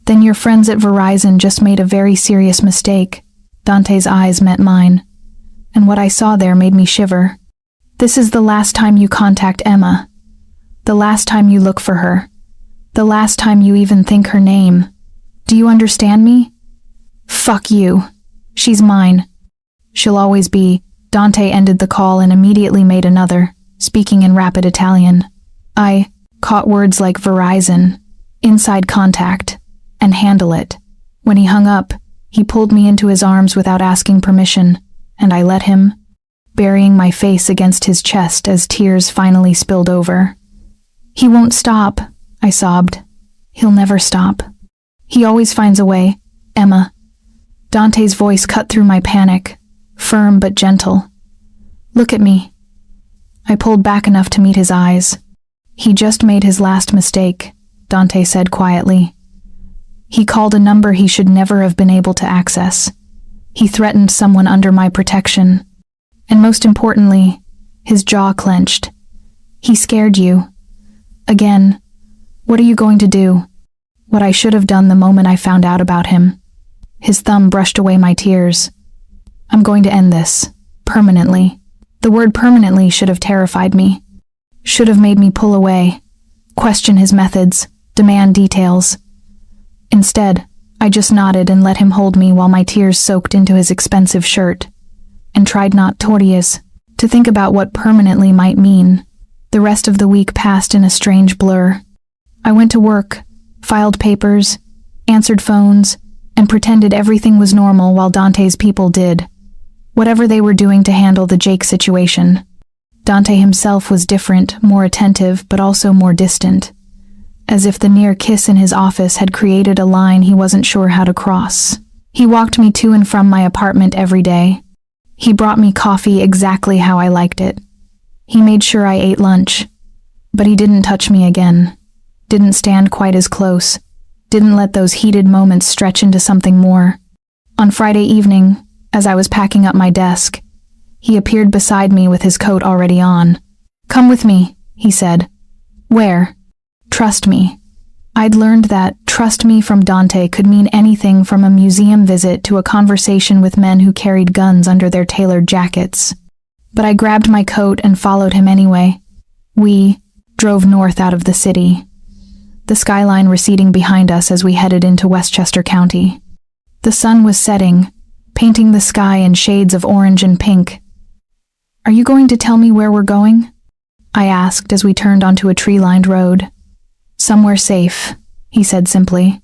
Then your friends at Verizon just made a very serious mistake. Dante's eyes met mine, and what I saw there made me shiver. This is the last time you contact Emma. The last time you look for her. The last time you even think her name. Do you understand me? Fuck you. She's mine. She'll always be. Dante ended the call and immediately made another, speaking in rapid Italian. I caught words like Verizon, inside contact, and handle it. When he hung up, he pulled me into his arms without asking permission, and I let him, burying my face against his chest as tears finally spilled over. He won't stop, I sobbed. He'll never stop. He always finds a way, Emma. Dante's voice cut through my panic, firm but gentle. Look at me. I pulled back enough to meet his eyes. He just made his last mistake, Dante said quietly. He called a number he should never have been able to access. He threatened someone under my protection. And most importantly, his jaw clenched. He scared you. Again. What are you going to do? What I should have done the moment I found out about him. His thumb brushed away my tears. I'm going to end this. Permanently. The word permanently should have terrified me. Should have made me pull away. Question his methods. Demand details. Instead, I just nodded and let him hold me while my tears soaked into his expensive shirt, and tried not to think about what permanently might mean. The rest of the week passed in a strange blur. I went to work, filed papers, answered phones, and pretended everything was normal while Dante's people did whatever they were doing to handle the Jake situation. Dante himself was different, more attentive, but also more distant, as if the near kiss in his office had created a line he wasn't sure how to cross. He walked me to and from my apartment every day. He brought me coffee exactly how I liked it. He made sure I ate lunch, but he didn't touch me again, didn't stand quite as close, didn't let those heated moments stretch into something more. On Friday evening, as I was packing up my desk, he appeared beside me with his coat already on. Come with me, he said. Where? Trust me. I'd learned that trust me from Dante could mean anything from a museum visit to a conversation with men who carried guns under their tailored jackets. But I grabbed my coat and followed him anyway. We drove north out of the city, the skyline receding behind us as we headed into Westchester County. The sun was setting, painting the sky in shades of orange and pink. Are you going to tell me where we're going? I asked as we turned onto a tree-lined road. Somewhere safe, he said simply.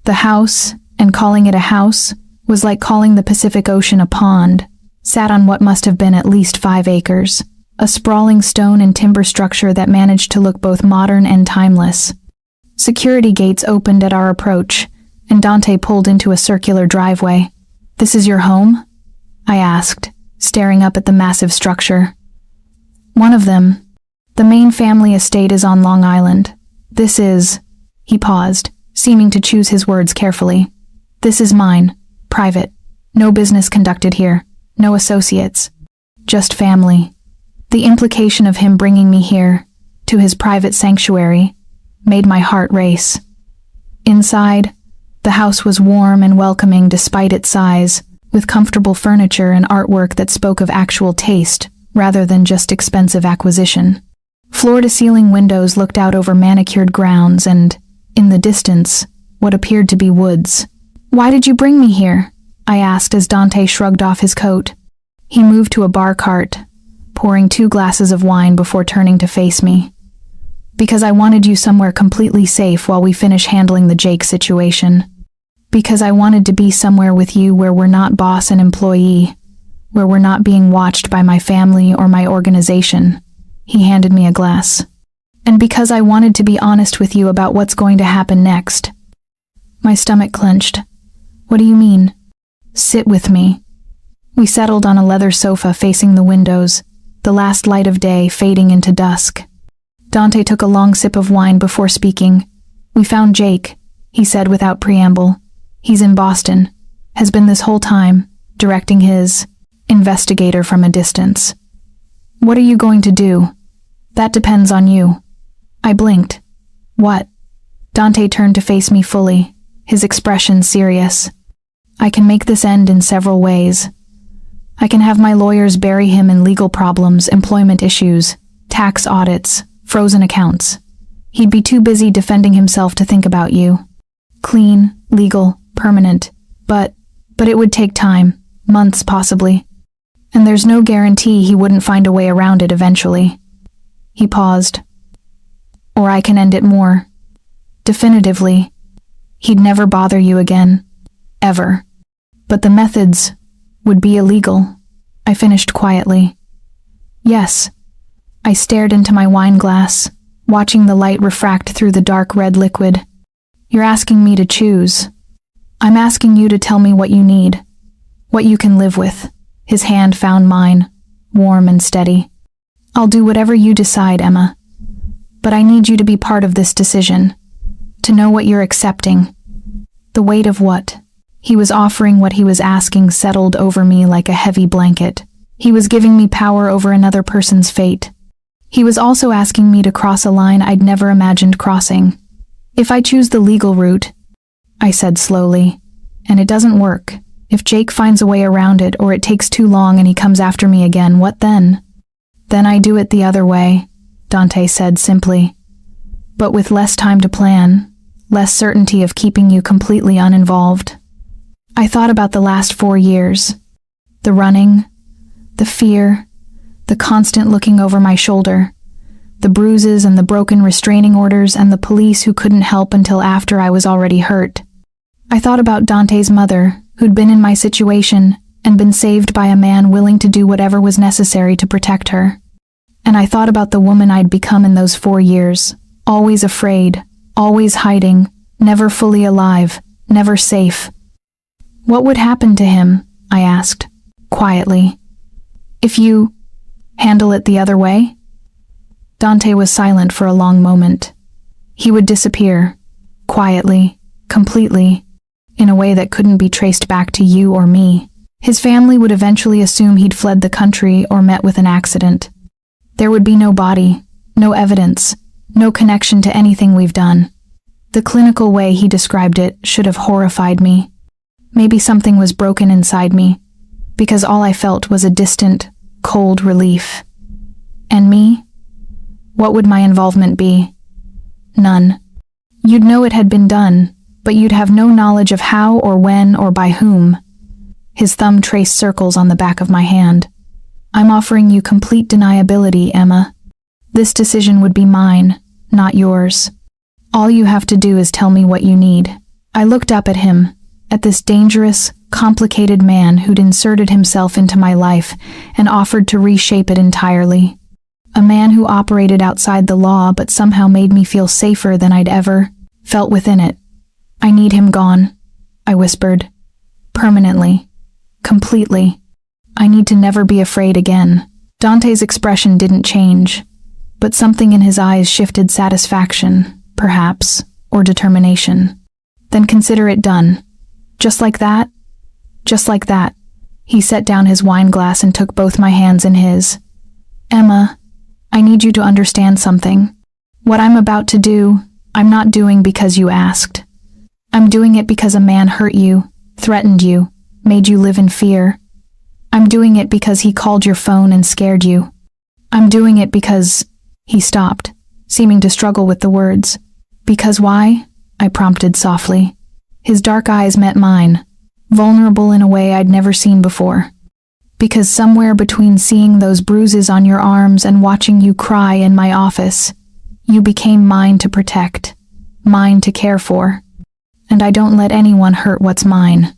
The house, and calling it a house, was like calling the Pacific Ocean a pond, sat on what must have been at least 5 acres, a sprawling stone and timber structure that managed to look both modern and timeless. Security gates opened at our approach, and Dante pulled into a circular driveway. This is your home? I asked, staring up at the massive structure. One of them. The main family estate is on Long Island. This is... He paused, seeming to choose his words carefully. This is mine. Private. No business conducted here. No associates. just family. The implication of him bringing me here, to his private sanctuary, made my heart race. Inside, the house was warm and welcoming despite its size, with comfortable furniture and artwork that spoke of actual taste, rather than just expensive acquisition. Floor-to-ceiling windows looked out over manicured grounds and, in the distance, what appeared to be woods. "Why did you bring me here?" I asked as Dante shrugged off his coat. He moved to a bar cart, pouring 2 glasses of wine before turning to face me. "Because I wanted you somewhere completely safe while we finish handling the Jake situation. Because I wanted to be somewhere with you where we're not boss and employee, where we're not being watched by my family or my organization." He handed me a glass. "And because I wanted to be honest with you about what's going to happen next." My stomach clenched. "What do you mean?" "Sit with me." We settled on a leather sofa facing the windows, the last light of day fading into dusk. Dante took a long sip of wine before speaking. "We found Jake," he said without preamble. "He's in Boston, has been this whole time, directing his investigator from a distance. What are you going to do?" "That depends on you." I blinked. "What?" Dante turned to face me fully, his expression serious. "I can make this end in several ways. I can have my lawyers bury him in legal problems, employment issues, tax audits, frozen accounts. He'd be too busy defending himself to think about you. Clean, legal, permanent, but it would take time, months possibly. And there's no guarantee he wouldn't find a way around it eventually." He paused. "Or I can end it more definitively. He'd never bother you again. Ever. But the methods would be illegal," I finished quietly. "Yes." I stared into my wine glass, watching the light refract through the dark red liquid. "You're asking me to choose. I'm asking you to tell me what you need, what you can live with." His hand found mine, warm and steady. "I'll do whatever you decide, Emma. But I need you to be part of this decision, to know what you're accepting." The weight of what he was offering, what he was asking, settled over me like a heavy blanket. He was giving me power over another person's fate. He was also asking me to cross a line I'd never imagined crossing. "If I choose the legal route," I said slowly, "and it doesn't work, if Jake finds a way around it or it takes too long and he comes after me again, what then?" "Then I do it the other way," Dante said simply. "But with less time to plan, less certainty of keeping you completely uninvolved." I thought about the last 4 years. The running, the fear, the constant looking over my shoulder, the bruises and the broken restraining orders and the police who couldn't help until after I was already hurt. I thought about Dante's mother, who'd been in my situation and been saved by a man willing to do whatever was necessary to protect her. And I thought about the woman I'd become in those 4 years, always afraid, always hiding, never fully alive, never safe. "What would happen to him?" I asked, quietly. "If you handle it the other way?" Dante was silent for a long moment. He would disappear, quietly, completely, in a way that couldn't be traced back to you or me. His family would eventually assume he'd fled the country or met with an accident. There would be no body, no evidence, no connection to anything we've done. The clinical way he described it should have horrified me. Maybe something was broken inside me, because all I felt was a distant, cold relief. And me? What would my involvement be? None. You'd know it had been done, but you'd have no knowledge of how or when or by whom. His thumb traced circles on the back of my hand. "I'm offering you complete deniability, Emma. This decision would be mine, not yours. All you have to do is tell me what you need." I looked up at him, at this dangerous, complicated man who'd inserted himself into my life and offered to reshape it entirely. A man who operated outside the law but somehow made me feel safer than I'd ever felt within it. "I need him gone," I whispered. "Permanently. Completely. I need to never be afraid again." Dante's expression didn't change, but something in his eyes shifted satisfaction, perhaps, or determination. "Then consider it done. Just like that? Just like that," He set down his wine glass and took both my hands in his. Emma, I need you to understand something. What I'm about to do, I'm not doing because you asked. I'm doing it because a man hurt you, threatened you, made you live in fear. I'm doing it because he called your phone and scared you. I'm doing it because... He stopped, seeming to struggle with the words. Because why? I prompted softly. His dark eyes met mine, vulnerable in a way I'd never seen before. Because somewhere between seeing those bruises on your arms and watching you cry in my office, you became mine to protect, mine to care for. And I don't let anyone hurt what's mine.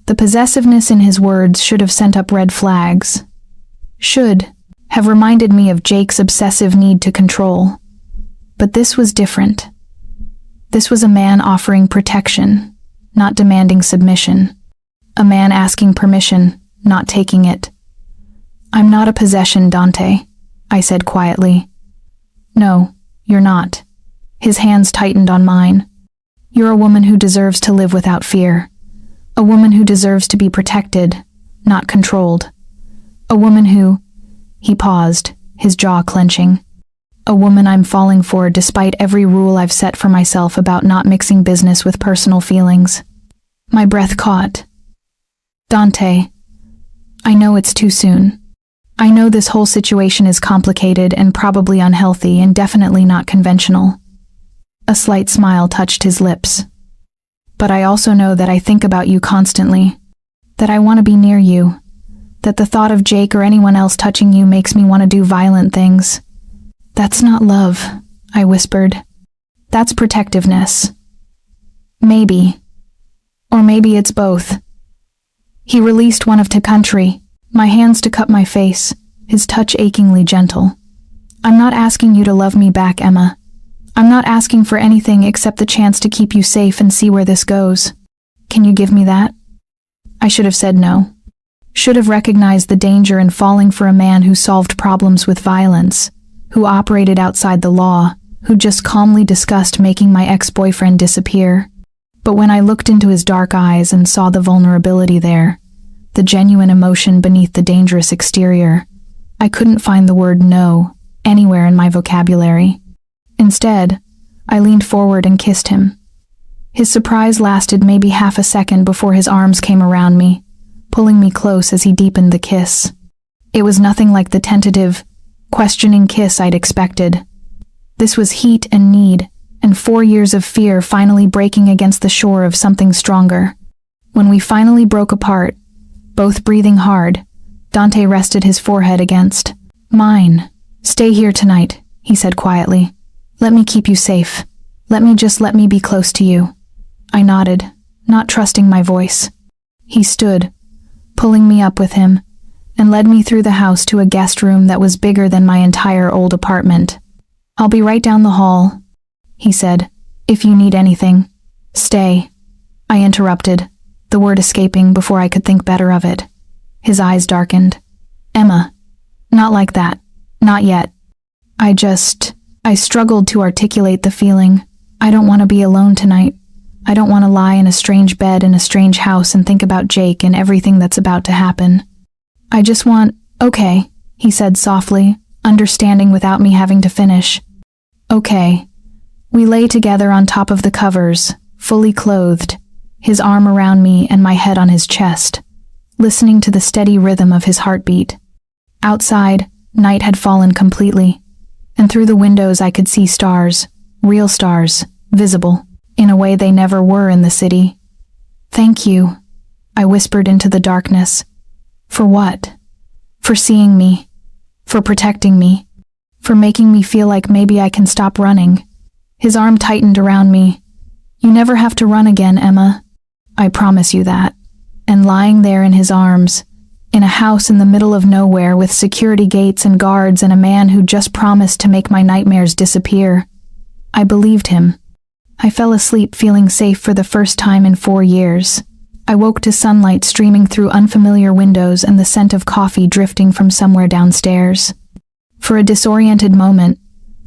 The possessiveness in his words should have sent up red flags. Should have reminded me of Jake's obsessive need to control. But this was different. This was a man offering protection, not demanding submission. A man asking permission, not taking it. I'm not a possession, Dante, I said quietly. No, you're not. His hands tightened on mine. You're a woman who deserves to live without fear. A woman who deserves to be protected, not controlled. A woman who... He paused, his jaw clenching. A woman I'm falling for despite every rule I've set for myself about not mixing business with personal feelings. My breath caught. Dante, I know it's too soon. I know this whole situation is complicated and probably unhealthy and definitely not conventional. A slight smile touched his lips. But I also know that I think about you constantly, that I want to be near you, that the thought of Jake or anyone else touching you makes me want to do violent things. That's not love, I whispered. That's protectiveness. Maybe. Or maybe it's both. He released one of to country, my hands to cup my face, his touch achingly gentle. I'm not asking you to love me back, Emma. I'm not asking for anything except the chance to keep you safe and see where this goes. Can you give me that? I should have said no. Should have recognized the danger in falling for a man who solved problems with violence, who operated outside the law, who just calmly discussed making my ex-boyfriend disappear. But when I looked into his dark eyes and saw the vulnerability there, the genuine emotion beneath the dangerous exterior, I couldn't find the word no anywhere in my vocabulary. Instead, I leaned forward and kissed him. His surprise lasted maybe half a second before his arms came around me, pulling me close as he deepened the kiss. It was nothing like the tentative, questioning kiss I'd expected. This was heat and need, and 4 years of fear finally breaking against the shore of something stronger. When we finally broke apart, both breathing hard, Dante rested his forehead against mine. Stay here tonight, he said quietly. Let me keep you safe. Let me be close to you. I nodded, not trusting my voice. He stood, pulling me up with him, and led me through the house to a guest room that was bigger than my entire old apartment. I'll be right down the hall, he said, if you need anything. Stay, I interrupted, the word escaping before I could think better of it. His eyes darkened. Emma, not like that, not yet. I struggled to articulate the feeling. I don't want to be alone tonight. I don't want to lie in a strange bed in a strange house and think about Jake and everything that's about to happen. I just want... Okay, he said softly, understanding without me having to finish. Okay. We lay together on top of the covers, fully clothed, his arm around me and my head on his chest, listening to the steady rhythm of his heartbeat. Outside, night had fallen completely, and through the windows I could see stars, real stars, visible, in a way they never were in the city. Thank you, I whispered into the darkness. For what? For seeing me, for protecting me, for making me feel like maybe I can stop running. His arm tightened around me. You never have to run again, Emma. I promise you that. And lying there in his arms, in a house in the middle of nowhere with security gates and guards and a man who just promised to make my nightmares disappear, I believed him. I fell asleep feeling safe for the first time in 4 years. I woke to sunlight streaming through unfamiliar windows and the scent of coffee drifting from somewhere downstairs. For a disoriented moment,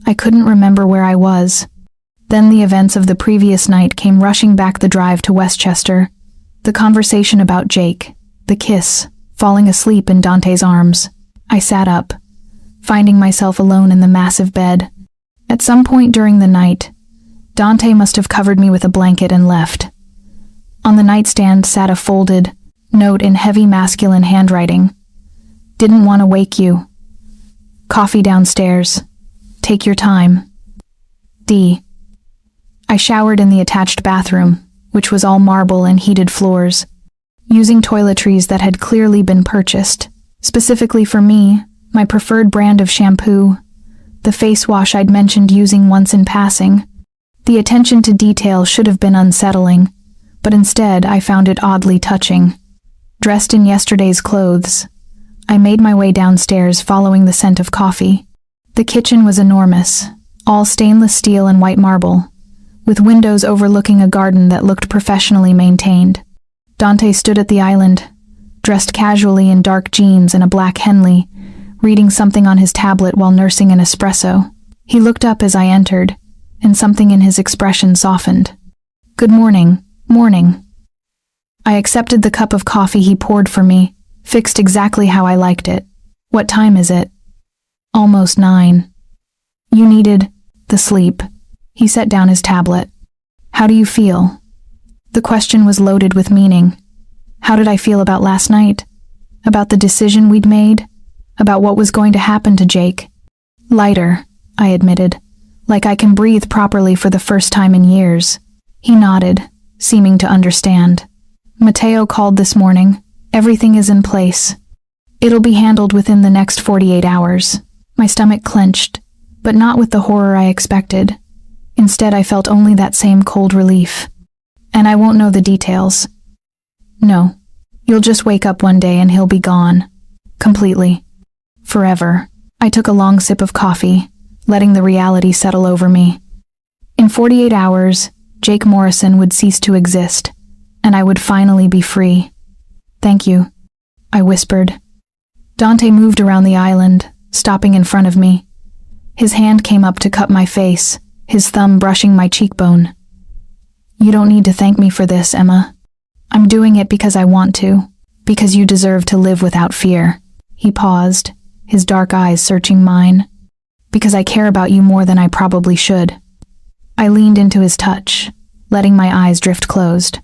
I couldn't remember where I was. Then the events of the previous night came rushing back the drive to Westchester. The conversation about Jake, the kiss, falling asleep in Dante's arms. I sat up, finding myself alone in the massive bed. At some point during the night, Dante must have covered me with a blanket and left. On the nightstand sat a folded note in heavy masculine handwriting. Didn't want to wake you. Coffee downstairs. Take your time. D. I showered in the attached bathroom, which was all marble and heated floors, using toiletries that had clearly been purchased. Specifically for me, my preferred brand of shampoo, the face wash I'd mentioned using once in passing. The attention to detail should have been unsettling, but instead I found it oddly touching. Dressed in yesterday's clothes, I made my way downstairs following the scent of coffee. The kitchen was enormous, all stainless steel and white marble, with windows overlooking a garden that looked professionally maintained. Dante stood at the island, dressed casually in dark jeans and a black Henley, reading something on his tablet while nursing an espresso. He looked up as I entered, and something in his expression softened. Good morning, morning. I accepted the cup of coffee he poured for me, fixed exactly how I liked it. What time is it? Almost 9. You needed the sleep. He set down his tablet. How do you feel? The question was loaded with meaning. How did I feel about last night? About the decision we'd made? About what was going to happen to Jake? Lighter, I admitted, like I can breathe properly for the first time in years. He nodded, seeming to understand. Mateo called this morning. Everything is in place. It'll be handled within the next 48 hours. My stomach clenched, but not with the horror I expected. Instead, I felt only that same cold relief. And I won't know the details. No, you'll just wake up one day and he'll be gone. Completely. Forever. I took a long sip of coffee, letting the reality settle over me. In 48 hours, Jake Morrison would cease to exist, and I would finally be free. Thank you, I whispered. Dante moved around the island, stopping in front of me. His hand came up to cup my face, his thumb brushing my cheekbone. You don't need to thank me for this, Emma. I'm doing it because I want to, because you deserve to live without fear. He paused, his dark eyes searching mine. Because I care about you more than I probably should. I leaned into his touch, letting my eyes drift closed.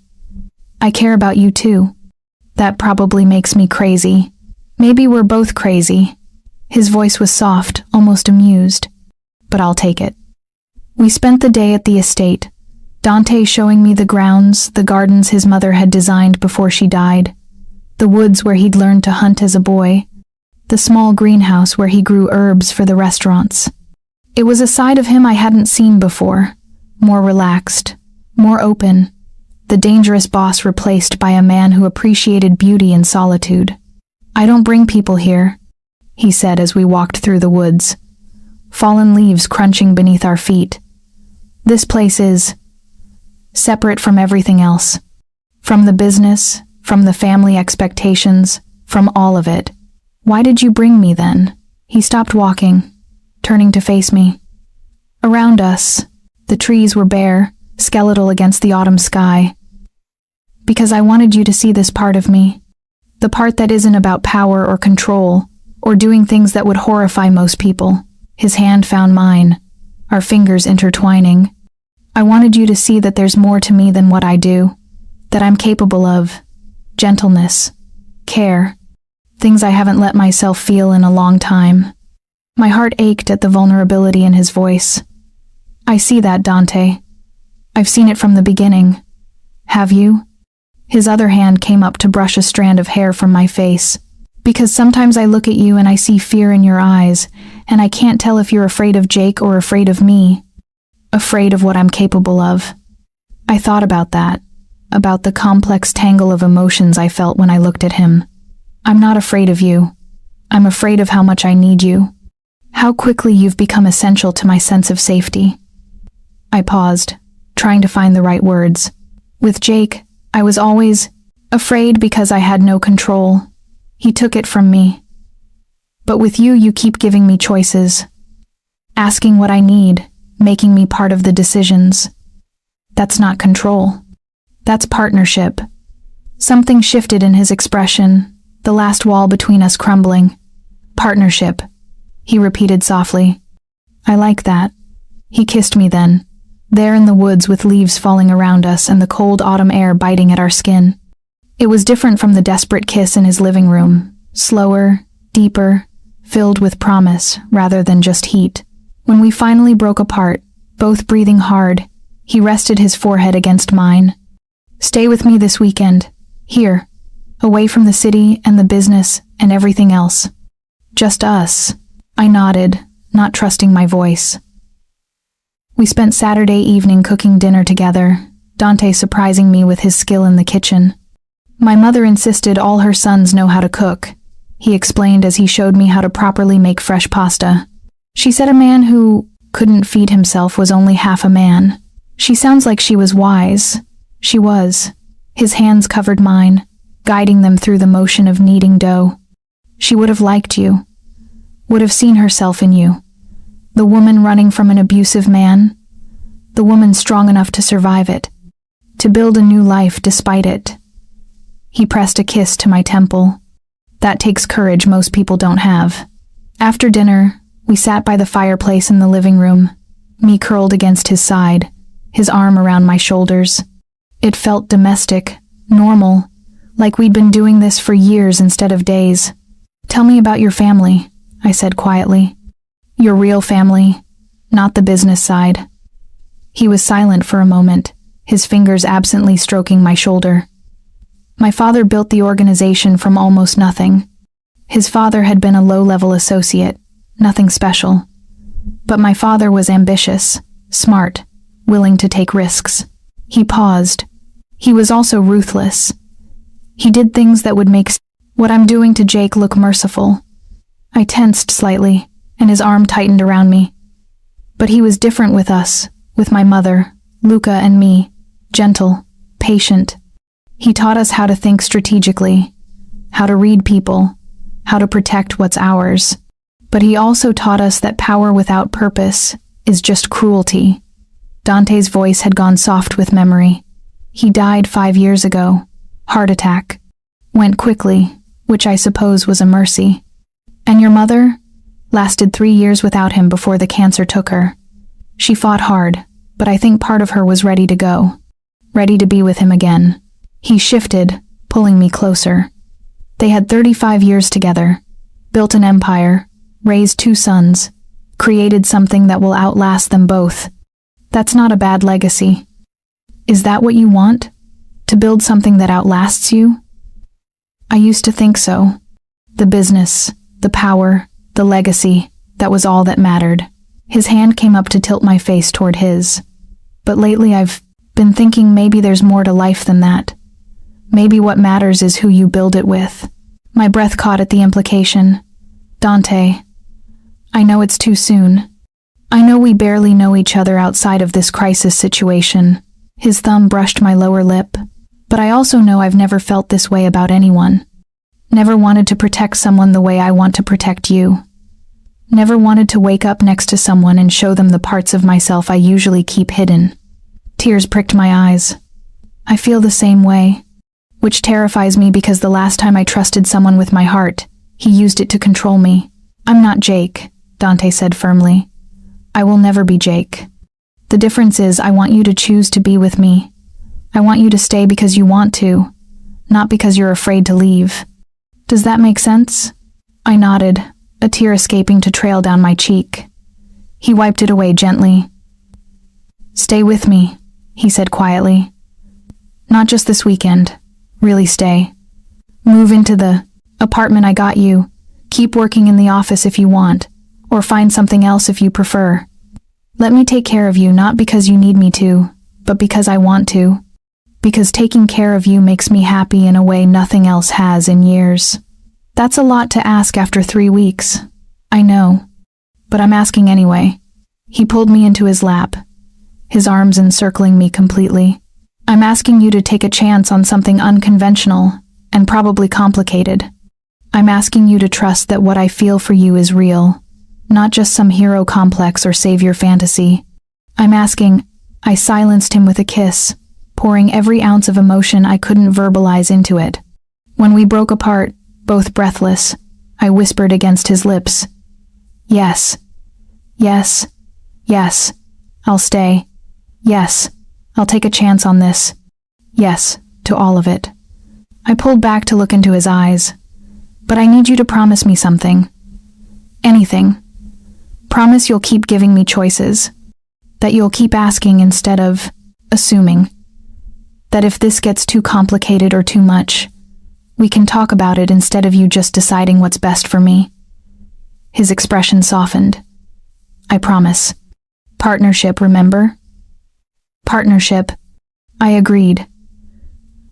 I care about you too. That probably makes me crazy. Maybe we're both crazy. His voice was soft, almost amused. But I'll take it. We spent the day at the estate, Dante showing me the grounds, the gardens his mother had designed before she died, the woods where he'd learned to hunt as a boy, the small greenhouse where he grew herbs for the restaurants. It was a side of him I hadn't seen before, more relaxed, more open, the dangerous boss replaced by a man who appreciated beauty and solitude. I don't bring people here, he said as we walked through the woods, fallen leaves crunching beneath our feet. This place is separate from everything else, from the business, from the family expectations, from all of it. Why did you bring me then? He stopped walking, turning to face me. Around us, the trees were bare, skeletal against the autumn sky. Because I wanted you to see this part of me, the part that isn't about power or control, or doing things that would horrify most people. His hand found mine, our fingers intertwining. I wanted you to see that there's more to me than what I do, that I'm capable of. Gentleness, care, things I haven't let myself feel in a long time. My heart ached at the vulnerability in his voice. I see that, Dante. I've seen it from the beginning. Have you? His other hand came up to brush a strand of hair from my face. Because sometimes I look at you and I see fear in your eyes, and I can't tell if you're afraid of Jake or afraid of me. Afraid of what I'm capable of. I thought about that, about the complex tangle of emotions I felt when I looked at him. I'm not afraid of you. I'm afraid of how much I need you. How quickly you've become essential to my sense of safety. I paused, trying to find the right words. With Jake, I was always afraid because I had no control. He took it from me. But with you, you keep giving me choices. Asking what I need, making me part of the decisions. That's not control. That's partnership. Something shifted in his expression. The the last wall between us crumbling. Partnership, he repeated softly. I like that. He kissed me then, there in the woods with leaves falling around us and the cold autumn air biting at our skin. It was different from the desperate kiss in his living room, slower, deeper, filled with promise rather than just heat. When we finally broke apart, both breathing hard, he rested his forehead against mine. Stay with me this weekend, here, away from the city and the business and everything else. Just us. I nodded, not trusting my voice. We spent Saturday evening cooking dinner together, Dante surprising me with his skill in the kitchen. My mother insisted all her sons know how to cook, he explained as he showed me how to properly make fresh pasta. She said a man who couldn't feed himself was only half a man. She sounds like she was wise. She was. His hands covered mine, guiding them through the motion of kneading dough. She would have liked you, would have seen herself in you. The woman running from an abusive man, the woman strong enough to survive it, to build a new life despite it. He pressed a kiss to my temple. That takes courage most people don't have. After dinner, we sat by the fireplace in the living room, me curled against his side, his arm around my shoulders. It felt domestic, normal, like we'd been doing this for years instead of days. Tell me about your family, I said quietly. Your real family, not the business side. He was silent for a moment, his fingers absently stroking my shoulder. My father built the organization from almost nothing. His father had been a low-level associate, nothing special. But my father was ambitious, smart, willing to take risks. He paused. He was also ruthless. He did things that would make what I'm doing to Jake look merciful. I tensed slightly, and his arm tightened around me. But he was different with us, with my mother, Luca and me, gentle, patient. He taught us how to think strategically, how to read people, how to protect what's ours. But he also taught us that power without purpose is just cruelty. Dante's voice had gone soft with memory. He died 5 years ago. Heart attack. Went quickly, which I suppose was a mercy. And your mother? Lasted 3 years without him before the cancer took her. She fought hard, but I think part of her was ready to go. Ready to be with him again. He shifted, pulling me closer. They had 35 years together, built an empire, raised 2 sons, created something that will outlast them both. That's not a bad legacy. Is that what you want? To build something that outlasts you? I used to think so. The business, the power, the legacy, that was all that mattered. His hand came up to tilt my face toward his. But lately I've been thinking maybe there's more to life than that. Maybe what matters is who you build it with. My breath caught at the implication. Dante, I know it's too soon. I know we barely know each other outside of this crisis situation. His thumb brushed my lower lip. But I also know I've never felt this way about anyone. Never wanted to protect someone the way I want to protect you. Never wanted to wake up next to someone and show them the parts of myself I usually keep hidden. Tears pricked my eyes. I feel the same way, which terrifies me because the last time I trusted someone with my heart, he used it to control me. I'm not Jake, Dante said firmly. I will never be Jake. The difference is I want you to choose to be with me. I want you to stay because you want to, not because you're afraid to leave. Does that make sense? I nodded, a tear escaping to trail down my cheek. He wiped it away gently. Stay with me, he said quietly. Not just this weekend. Really stay. Move into the apartment I got you. Keep working in the office if you want, or find something else if you prefer. Let me take care of you not because you need me to, but because I want to. Because taking care of you makes me happy in a way nothing else has in years. That's a lot to ask after 3 weeks. I know. But I'm asking anyway. He pulled me into his lap, his arms encircling me completely. I'm asking you to take a chance on something unconventional and probably complicated. I'm asking you to trust that what I feel for you is real, not just some hero complex or savior fantasy. I'm asking. I silenced him with a kiss, pouring every ounce of emotion I couldn't verbalize into it. When we broke apart, Both breathless, I whispered against his lips. Yes. Yes. Yes. I'll stay. Yes. I'll take a chance on this. Yes, to all of it. I pulled back to look into his eyes. But I need you to promise me something. Anything. Promise you'll keep giving me choices. That you'll keep asking instead of assuming. That if this gets too complicated or too much, we can talk about it instead of you just deciding what's best for me. His expression softened. I promise. Partnership, remember? Partnership. I agreed.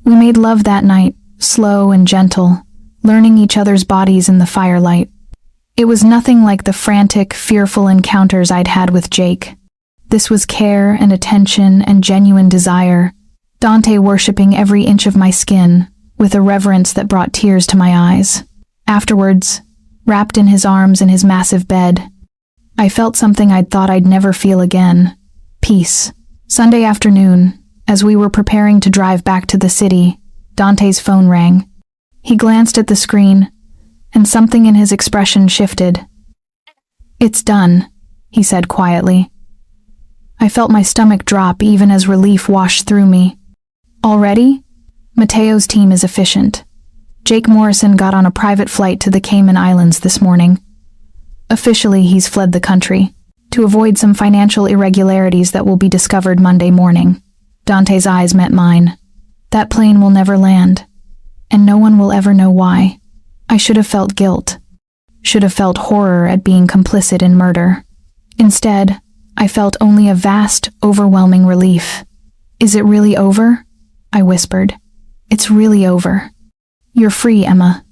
We made love that night, slow and gentle, learning each other's bodies in the firelight. It was nothing like the frantic, fearful encounters I'd had with Jake. This was care and attention and genuine desire, Dante worshipping every inch of my skin, with a reverence that brought tears to my eyes. Afterwards, wrapped in his arms in his massive bed, I felt something I'd thought I'd never feel again. Peace. Sunday afternoon, as we were preparing to drive back to the city, Dante's phone rang. He glanced at the screen, and something in his expression shifted. It's done, he said quietly. I felt my stomach drop even as relief washed through me. Already? Mateo's team is efficient. Jake Morrison got on a private flight to the Cayman Islands this morning. Officially, he's fled the country, to avoid some financial irregularities that will be discovered Monday morning. Dante's eyes met mine. That plane will never land, and no one will ever know why. I should have felt guilt, should have felt horror at being complicit in murder. Instead, I felt only a vast, overwhelming relief. Is it really over? I whispered. It's really over. You're free, Emma.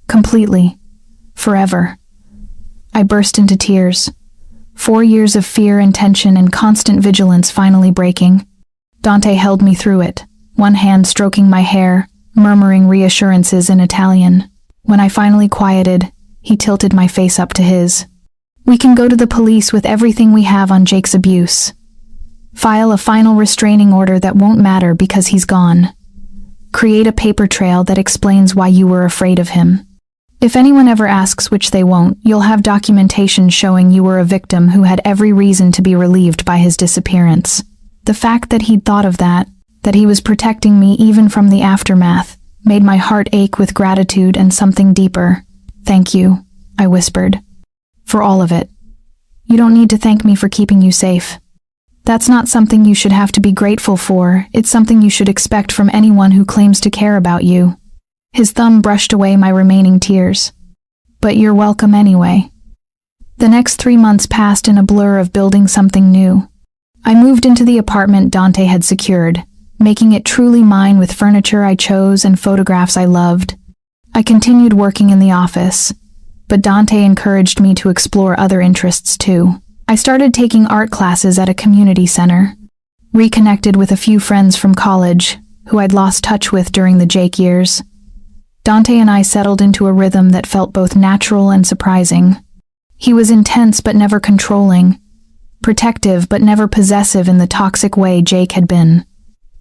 Completely. Forever. I burst into tears. 4 years of fear and tension and constant vigilance finally breaking. Dante held me through it, one hand stroking my hair, murmuring reassurances in Italian. When I finally quieted, he tilted my face up to his. We can go to the police with everything we have on Jake's abuse. File a final restraining order that won't matter because he's gone. Create a paper trail that explains why you were afraid of him. If anyone ever asks, which they won't, you'll have documentation showing you were a victim who had every reason to be relieved by his disappearance. The fact that he'd thought of that he was protecting me even from the aftermath, made my heart ache with gratitude and something deeper. Thank you, I whispered. For all of it. You don't need to thank me for keeping you safe. That's not something you should have to be grateful for, it's something you should expect from anyone who claims to care about you. His thumb brushed away my remaining tears. But you're welcome anyway. The next 3 months passed in a blur of building something new. I moved into the apartment Dante had secured, making it truly mine with furniture I chose and photographs I loved. I continued working in the office, but Dante encouraged me to explore other interests too. I started taking art classes at a community center, reconnected with a few friends from college, who I'd lost touch with during the Jake years. Dante and I settled into a rhythm that felt both natural and surprising. He was intense but never controlling, protective but never possessive in the toxic way Jake had been.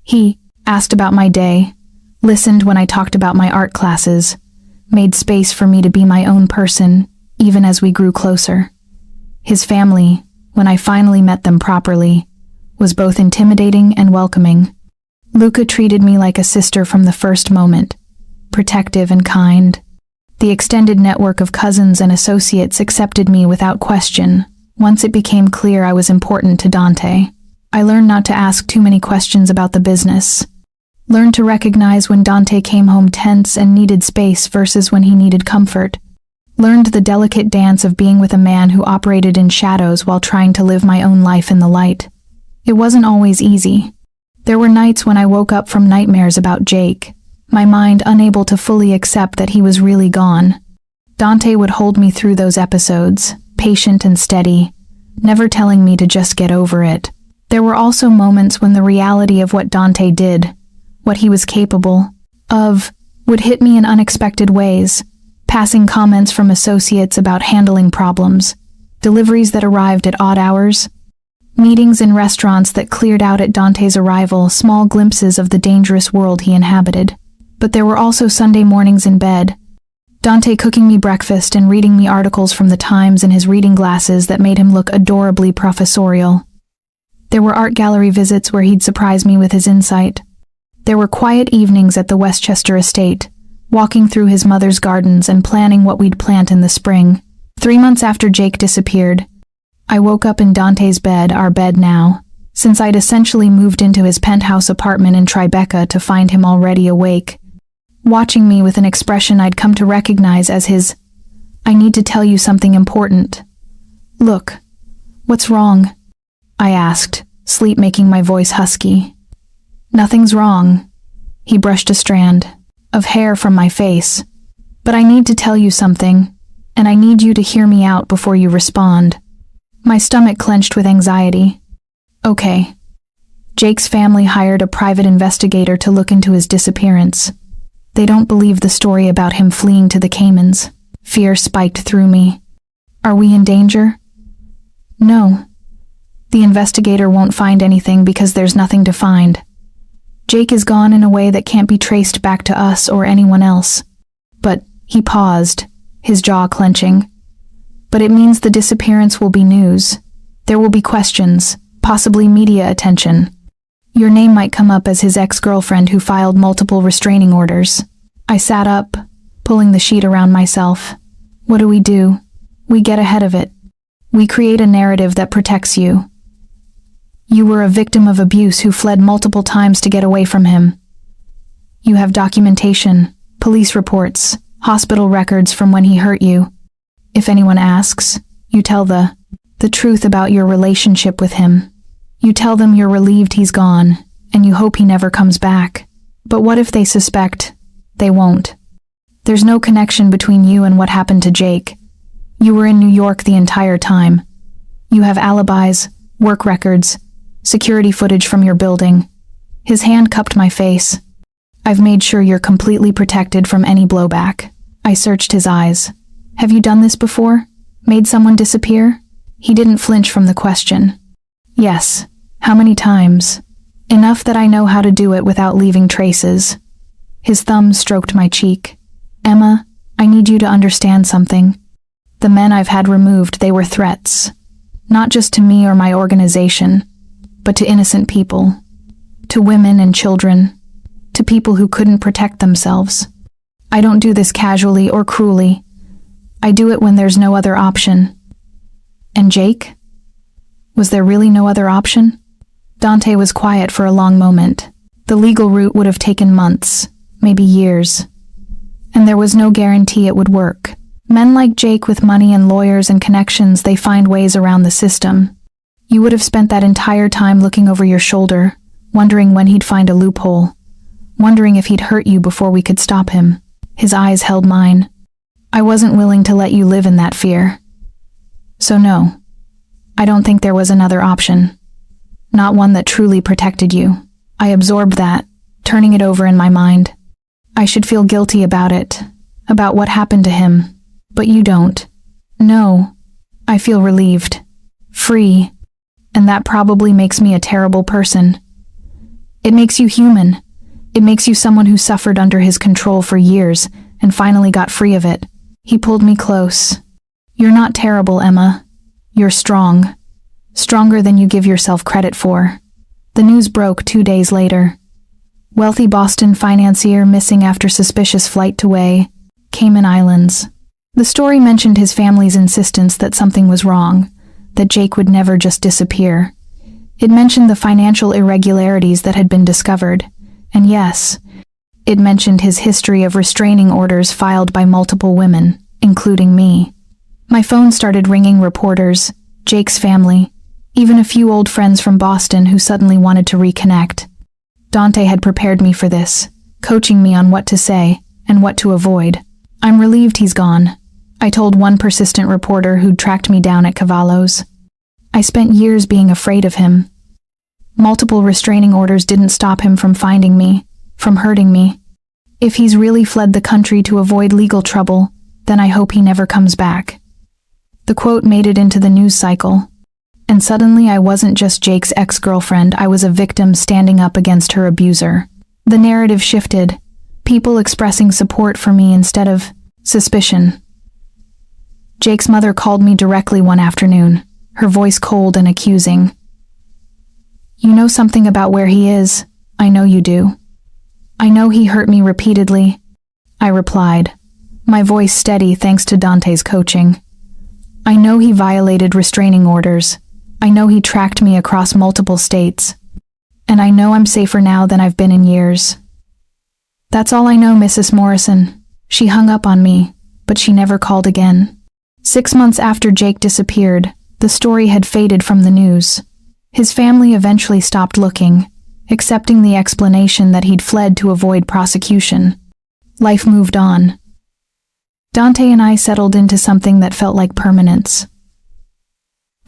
He asked about my day, listened when I talked about my art classes, made space for me to be my own person, even as we grew closer. His family, when I finally met them properly, was both intimidating and welcoming. Luca treated me like a sister from the first moment, protective and kind. The extended network of cousins and associates accepted me without question. Once it became clear I was important to Dante, I learned not to ask too many questions about the business. Learned to recognize when Dante came home tense and needed space versus when he needed comfort. Learned the delicate dance of being with a man who operated in shadows while trying to live my own life in the light. It wasn't always easy. There were nights when I woke up from nightmares about Jake, my mind unable to fully accept that he was really gone. Dante would hold me through those episodes, patient and steady, never telling me to just get over it. There were also moments when the reality of what Dante did, what he was capable of, would hit me in unexpected ways. Passing comments from associates about handling problems, deliveries that arrived at odd hours, meetings in restaurants that cleared out at Dante's arrival, small glimpses of the dangerous world he inhabited. But there were also Sunday mornings in bed. Dante cooking me breakfast and reading me articles from the Times in his reading glasses that made him look adorably professorial. There were art gallery visits where he'd surprise me with his insight. There were quiet evenings at the Westchester estate, walking through his mother's gardens and planning what we'd plant in the spring. 3 months after Jake disappeared, I woke up in Dante's bed, our bed now, since I'd essentially moved into his penthouse apartment in Tribeca to find him already awake, watching me with an expression I'd come to recognize as his, "I need to tell you something important." "Look, what's wrong?" I asked, sleep making my voice husky. "Nothing's wrong." He brushed a strand of hair from my face. "But I need to tell you something, and I need you to hear me out before you respond." My stomach clenched with anxiety. "Okay." Jake's family hired a private investigator to look into his disappearance. They don't believe the story about him fleeing to the Caymans. Fear spiked through me. "Are we in danger?" "No. The investigator won't find anything because there's nothing to find. Jake is gone in a way that can't be traced back to us or anyone else." "But," he paused, his jaw clenching. "But it means the disappearance will be news. There will be questions, possibly media attention. Your name might come up as his ex-girlfriend who filed multiple restraining orders." I sat up, pulling the sheet around myself. "What do? We get ahead of it. We create a narrative that protects you. You were a victim of abuse who fled multiple times to get away from him. You have documentation, police reports, hospital records from when he hurt you. If anyone asks, you tell the truth about your relationship with him. You tell them you're relieved he's gone, and you hope he never comes back. But what if they suspect? They won't. There's no connection between you and what happened to Jake. You were in New York the entire time. You have alibis, work records, security footage from your building." His hand cupped my face. "I've made sure you're completely protected from any blowback." I searched his eyes. "Have you done this before? Made someone disappear?" He didn't flinch from the question. "Yes. How many times?" "Enough that I know how to do it without leaving traces." His thumb stroked my cheek. "Emma, I need you to understand something. The men I've had removed, they were threats. Not just to me or my organization, but to innocent people. To women and children. To people who couldn't protect themselves. I don't do this casually or cruelly. I do it when there's no other option." "And Jake? Was there really no other option?" Dante was quiet for a long moment. The legal route would have taken months, maybe years. And there was no guarantee it would work. Men like Jake with money and lawyers and connections, they find ways around the system. You would have spent that entire time looking over your shoulder, wondering when he'd find a loophole, wondering if he'd hurt you before we could stop him. His eyes held mine. "I wasn't willing to let you live in that fear. So no, I don't think there was another option. Not one that truly protected you." I absorbed that, turning it over in my mind. I should feel guilty about it, about what happened to him. But you don't. "No. I feel relieved. Free. And that probably makes me a terrible person. It makes you human. It makes you someone who suffered under his control for years and finally got free of it." He pulled me close. "You're not terrible, Emma. You're strong. Stronger than you give yourself credit for." The news broke 2 days later. Wealthy Boston financier missing after suspicious flight to Cayman Islands. The story mentioned his family's insistence that something was wrong, that Jake would never just disappear. It mentioned the financial irregularities that had been discovered, and yes, it mentioned his history of restraining orders filed by multiple women, including me. My phone started ringing reporters, Jake's family, even a few old friends from Boston who suddenly wanted to reconnect. Dante had prepared me for this, coaching me on what to say and what to avoid. "I'm relieved he's gone," I told one persistent reporter who'd tracked me down at Cavallo's. "I spent years being afraid of him. Multiple restraining orders didn't stop him from finding me, from hurting me. If he's really fled the country to avoid legal trouble, then I hope he never comes back." The quote made it into the news cycle. And suddenly I wasn't just Jake's ex-girlfriend, I was a victim standing up against her abuser. The narrative shifted, people expressing support for me instead of Suspicion. Jake's mother called me directly one afternoon, her voice cold and accusing. You know something about where he is. I know you do. I know he hurt me repeatedly, I replied, my voice steady thanks to Dante's coaching. I know he violated restraining orders. I know he tracked me across multiple states. And I know I'm safer now than I've been in years. That's all I know, Mrs. Morrison. She hung up on me, but she never called again. 6 months after Jake disappeared, the story had faded from the news. His family eventually stopped looking, accepting the explanation that he'd fled to avoid prosecution. Life moved on. Dante and I settled into something that felt like permanence.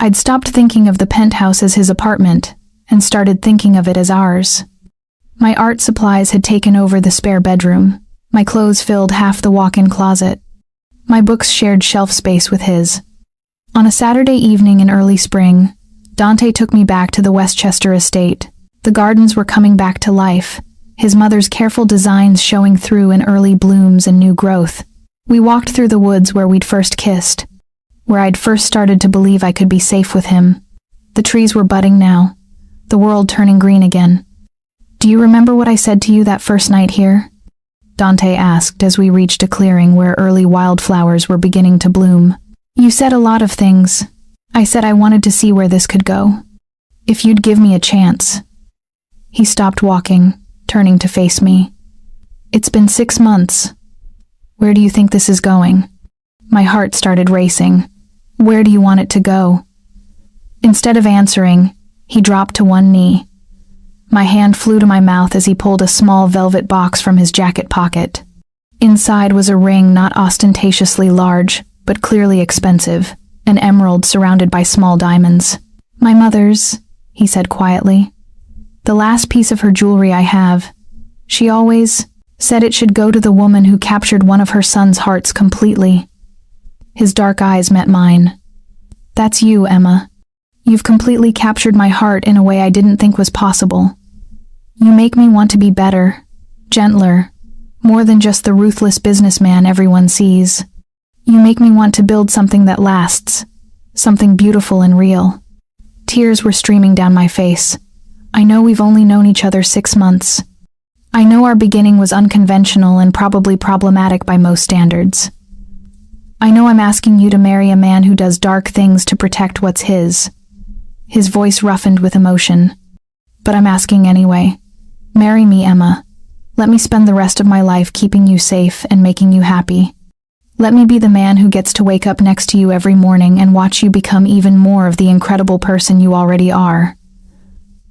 I'd stopped thinking of the penthouse as his apartment and started thinking of it as ours. My art supplies had taken over the spare bedroom. My clothes filled half the walk-in closet. My books shared shelf space with his. On a Saturday evening in early spring, Dante took me back to the Westchester estate. The gardens were coming back to life, his mother's careful designs showing through in early blooms and new growth. We walked through the woods where we'd first kissed, where I'd first started to believe I could be safe with him. The trees were budding now, the world turning green again. Do you remember what I said to you that first night here? Dante asked as we reached a clearing where early wildflowers were beginning to bloom. You said a lot of things. I said I wanted to see where this could go. If you'd give me a chance. He stopped walking, turning to face me. It's been 6 months. Where do you think this is going? My heart started racing. Where do you want it to go? Instead of answering, he dropped to one knee. My hand flew to my mouth as he pulled a small velvet box from his jacket pocket. Inside was a ring not ostentatiously large, but clearly expensive, an emerald surrounded by small diamonds. My mother's, he said quietly. The last piece of her jewelry I have. She always said it should go to the woman who captured one of her son's hearts completely. His dark eyes met mine. That's you, Emma. You've completely captured my heart in a way I didn't think was possible. You make me want to be better, gentler, more than just the ruthless businessman everyone sees. You make me want to build something that lasts, something beautiful and real. Tears were streaming down my face. I know we've only known each other 6 months. I know our beginning was unconventional and probably problematic by most standards. I know I'm asking you to marry a man who does dark things to protect what's his. His voice roughened with emotion. But I'm asking anyway. Marry me, Emma. Let me spend the rest of my life keeping you safe and making you happy. Let me be the man who gets to wake up next to you every morning and watch you become even more of the incredible person you already are.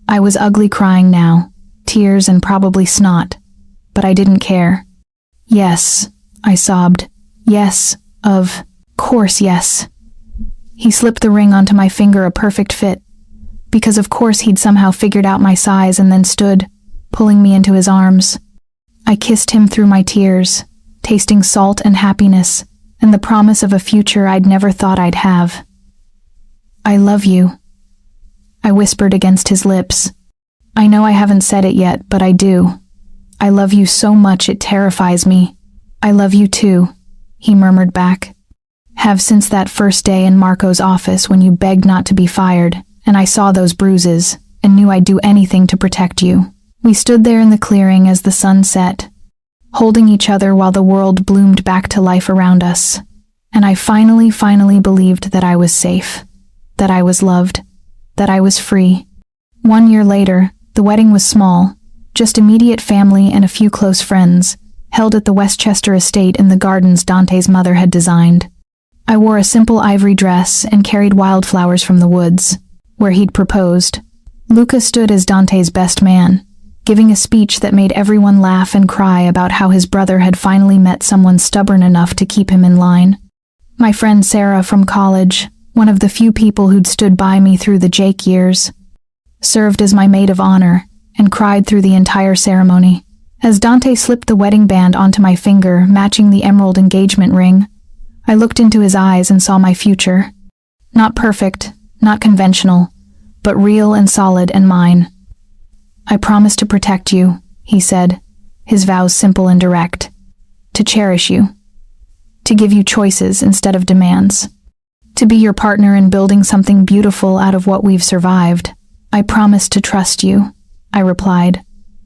I was ugly crying now, tears and probably snot, but I didn't care. Yes, I sobbed. Yes, of course yes. He slipped the ring onto my finger, a perfect fit, because of course he'd somehow figured out my size, and then stood, pulling me into his arms. I kissed him through my tears, tasting salt and happiness, and the promise of a future I'd never thought I'd have. I love you, I whispered against his lips. I know I haven't said it yet, but I do. I love you so much it terrifies me. I love you too, he murmured back. Have since that first day in Marco's office when you begged not to be fired, and I saw those bruises, and knew I'd do anything to protect you. We stood there in the clearing as the sun set, holding each other while the world bloomed back to life around us. And I finally believed that I was safe, that I was loved, that I was free. 1 year later, the wedding was small, just immediate family and a few close friends, held at the Westchester estate in the gardens Dante's mother had designed. I wore a simple ivory dress and carried wildflowers from the woods, where he'd proposed. Luca stood as Dante's best man, giving a speech that made everyone laugh and cry about how his brother had finally met someone stubborn enough to keep him in line. My friend Sarah from college, one of the few people who'd stood by me through the Jake years, served as my maid of honor and cried through the entire ceremony. As Dante slipped the wedding band onto my finger, matching the emerald engagement ring, I looked into his eyes and saw my future. Not perfect, not conventional, but real and solid and mine. I promise to protect you, he said, his vows simple and direct. To cherish you. to give you choices instead of demands, to be your partner in building something beautiful out of what we've survived. I promise to trust you, I replied,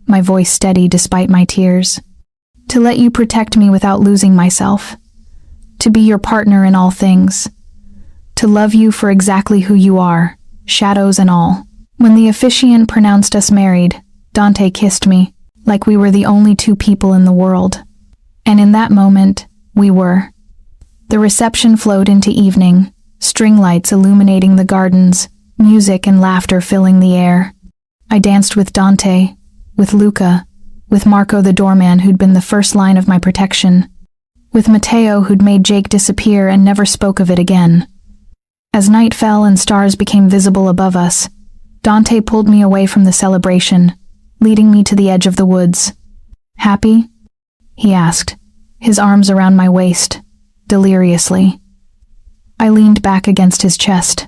my voice steady despite my tears. To let you protect me without losing myself. To be your partner in all things. To love you for exactly who you are, shadows and all. When the officiant pronounced us married, Dante kissed me, like we were the only two people in the world. And in that moment, we were. The reception flowed into evening, string lights illuminating the gardens, music and laughter filling the air. I danced with Dante, with Luca, with Marco the doorman who'd been the first line of my protection, with Matteo who'd made Jake disappear and never spoke of it again. As night fell and stars became visible above us, Dante pulled me away from the celebration, leading me to the edge of the woods. Happy? He asked, his arms around my waist, deliriously. I leaned back against his chest.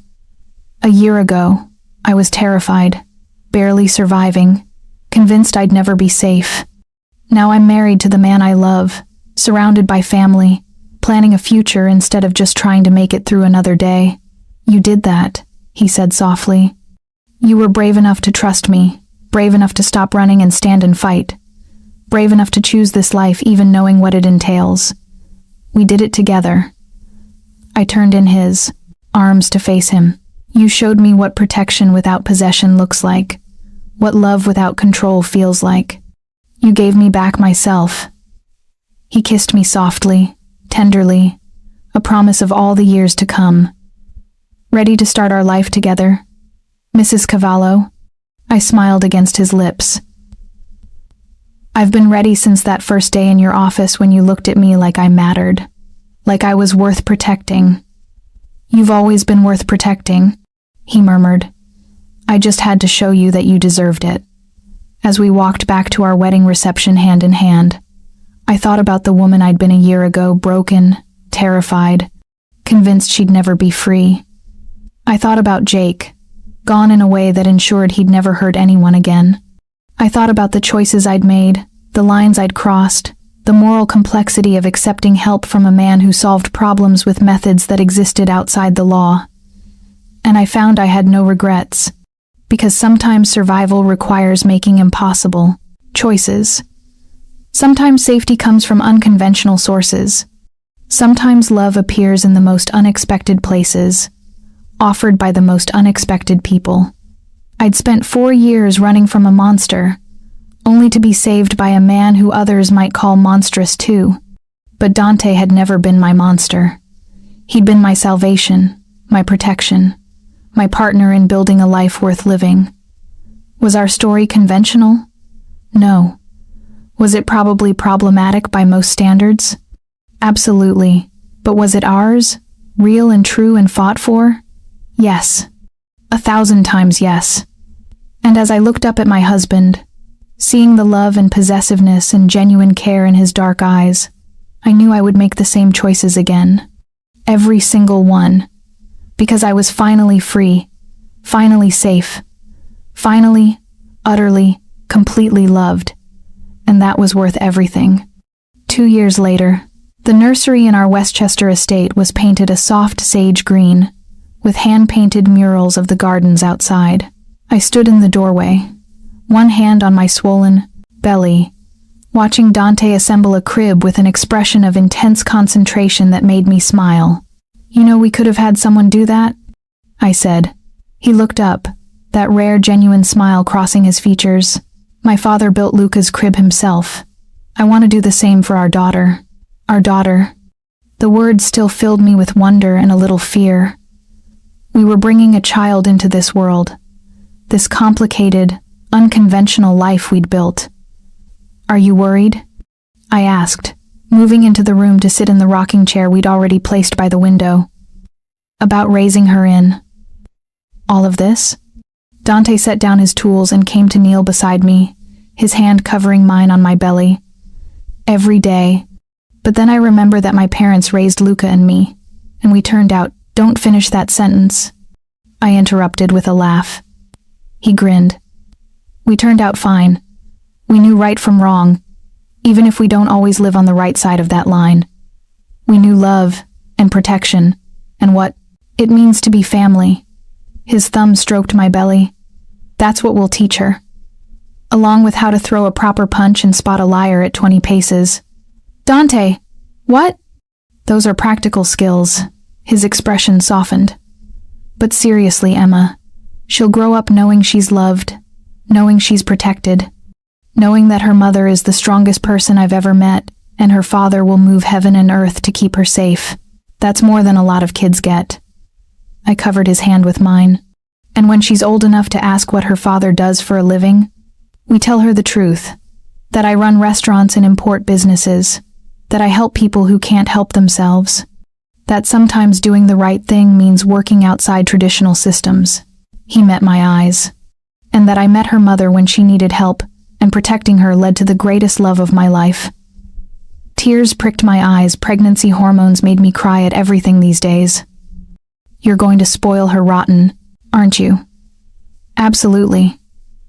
A year ago, I was terrified, barely surviving, convinced I'd never be safe. Now I'm married to the man I love, surrounded by family, planning a future instead of just trying to make it through another day. You did that, he said softly. You were brave enough to trust me, brave enough to stop running and stand and fight, brave enough to choose this life even knowing what it entails. We did it together. I turned in his arms to face him. You showed me what protection without possession looks like, what love without control feels like. You gave me back myself. He kissed me softly, tenderly, a promise of all the years to come. Ready to start our life together, Mrs. Cavallo? I smiled against his lips. I've been ready since that first day in your office when you looked at me like I mattered, like I was worth protecting. You've always been worth protecting, he murmured. I just had to show you that you deserved it. As we walked back to our wedding reception hand in hand, I thought about the woman I'd been a year ago, broken, terrified, convinced she'd never be free. I thought about Jake, gone in a way that ensured he'd never hurt anyone again. I thought about the choices I'd made, the lines I'd crossed, the moral complexity of accepting help from a man who solved problems with methods that existed outside the law. And I found I had no regrets, because sometimes survival requires making impossible choices. Sometimes safety comes from unconventional sources. Sometimes love appears in the most unexpected places, offered by the most unexpected people. I'd spent 4 years running from a monster, only to be saved by a man who others might call monstrous too. But Dante had never been my monster. He'd been my salvation, my protection, my partner in building a life worth living. Was our story conventional? No. Was it probably problematic by most standards? Absolutely. But was it ours? Real and true and fought for? Yes. 1,000 times yes. And as I looked up at my husband, seeing the love and possessiveness and genuine care in his dark eyes, I knew I would make the same choices again. Every single one. Because I was finally free, finally safe, finally, utterly, completely loved. And that was worth everything. 2 years later, the nursery in our Westchester estate was painted a soft sage green, with hand-painted murals of the gardens outside. I stood in the doorway, one hand on my swollen belly, watching Dante assemble a crib with an expression of intense concentration that made me smile. You know, we could have had someone do that, I said. He looked up, that rare, genuine smile crossing his features. My father built Luca's crib himself. I want to do the same for our daughter. Our daughter. The words still filled me with wonder and a little fear. We were bringing a child into this world, this complicated, unconventional life we'd built. Are you worried? I asked, moving into the room to sit in the rocking chair we'd already placed by the window. About raising her in all of this? Dante set down his tools and came to kneel beside me, his hand covering mine on my belly. Every day. But then I remember that my parents raised Luca and me, and we turned out. Don't finish that sentence, I interrupted with a laugh. He grinned. We turned out fine. We knew right from wrong, even if we don't always live on the right side of that line. We knew love and protection and what it means to be family. His thumb stroked my belly. That's what we'll teach her. Along with how to throw a proper punch and spot a liar at 20 paces. Dante, what? Those are practical skills. His expression softened. But seriously, Emma, she'll grow up knowing she's loved, knowing she's protected, knowing that her mother is the strongest person I've ever met, and her father will move heaven and earth to keep her safe. That's more than a lot of kids get. I covered his hand with mine. And when she's old enough to ask what her father does for a living, we tell her the truth, that I run restaurants and import businesses, that I help people who can't help themselves, that sometimes doing the right thing means working outside traditional systems. He met my eyes. And that I met her mother when she needed help, and protecting her led to the greatest love of my life. Tears pricked my eyes. Pregnancy hormones made me cry at everything these days. You're going to spoil her rotten, aren't you? Absolutely.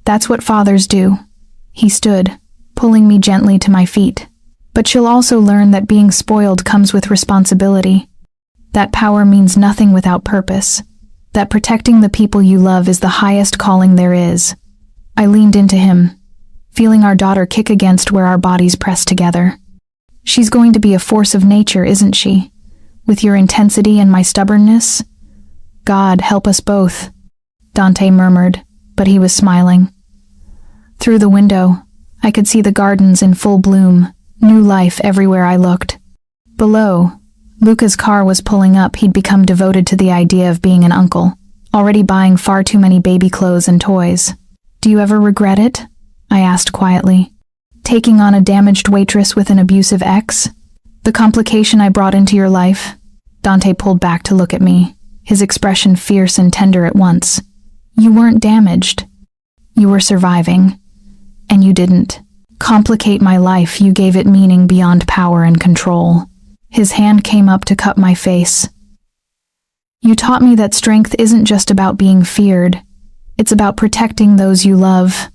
That's what fathers do. He stood, pulling me gently to my feet. But she'll also learn that being spoiled comes with responsibility. That power means nothing without purpose. That protecting the people you love is the highest calling there is. I leaned into him, feeling our daughter kick against where our bodies pressed together. She's going to be a force of nature, isn't she? With your intensity and my stubbornness? God, help us both, Dante murmured, but he was smiling. Through the window, I could see the gardens in full bloom, new life everywhere I looked. Below, Luca's car was pulling up. He'd become devoted to the idea of being an uncle, already buying far too many baby clothes and toys. Do you ever regret it? I asked quietly. Taking on a damaged waitress with an abusive ex? The complication I brought into your life? Dante pulled back to look at me, his expression fierce and tender at once. You weren't damaged. You were surviving. And you didn't complicate my life. You gave it meaning beyond power and control. His hand came up to cup my face. You taught me that strength isn't just about being feared. It's about protecting those you love.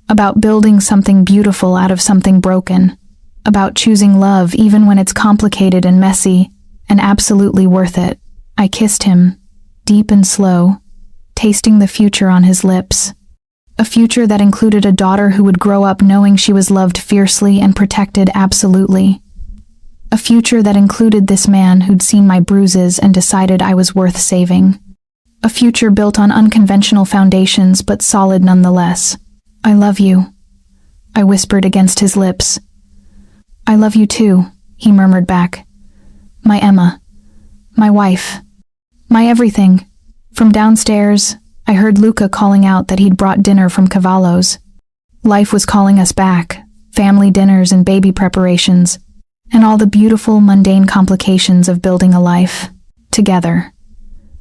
About building something beautiful out of something broken. About choosing love even when it's complicated and messy, and absolutely worth it. I kissed him, deep and slow, tasting the future on his lips. A future that included a daughter who would grow up knowing she was loved fiercely and protected absolutely. A future that included this man who'd seen my bruises and decided I was worth saving. A future built on unconventional foundations but solid nonetheless. I love you, I whispered against his lips. I love you too, he murmured back. My Emma, my wife, my everything. From downstairs, I heard Luca calling out that he'd brought dinner from Cavallo's. Life was calling us back, family dinners and baby preparations, and all the beautiful, mundane complications of building a life together.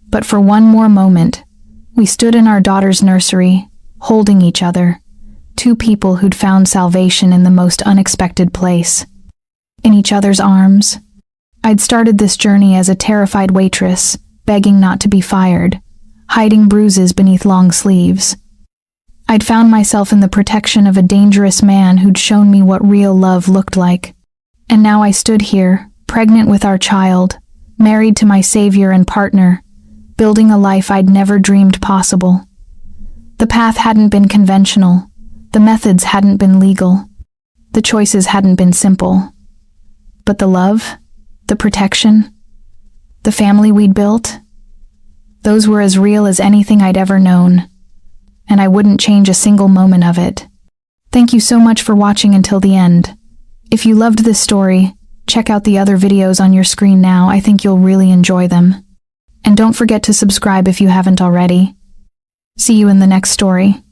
But for one more moment, we stood in our daughter's nursery, holding each other, two people who'd found salvation in the most unexpected place. In each other's arms. I'd started this journey as a terrified waitress, begging not to be fired, hiding bruises beneath long sleeves. I'd found myself in the protection of a dangerous man who'd shown me what real love looked like. And now I stood here, pregnant with our child, married to my savior and partner, building a life I'd never dreamed possible. The path hadn't been conventional. The methods hadn't been legal. The choices hadn't been simple. But the love, the protection, the family we'd built, those were as real as anything I'd ever known, and I wouldn't change a single moment of it. Thank you so much for watching until the end. If you loved this story, check out the other videos on your screen now. I think you'll really enjoy them. And don't forget to subscribe if you haven't already. See you in the next story.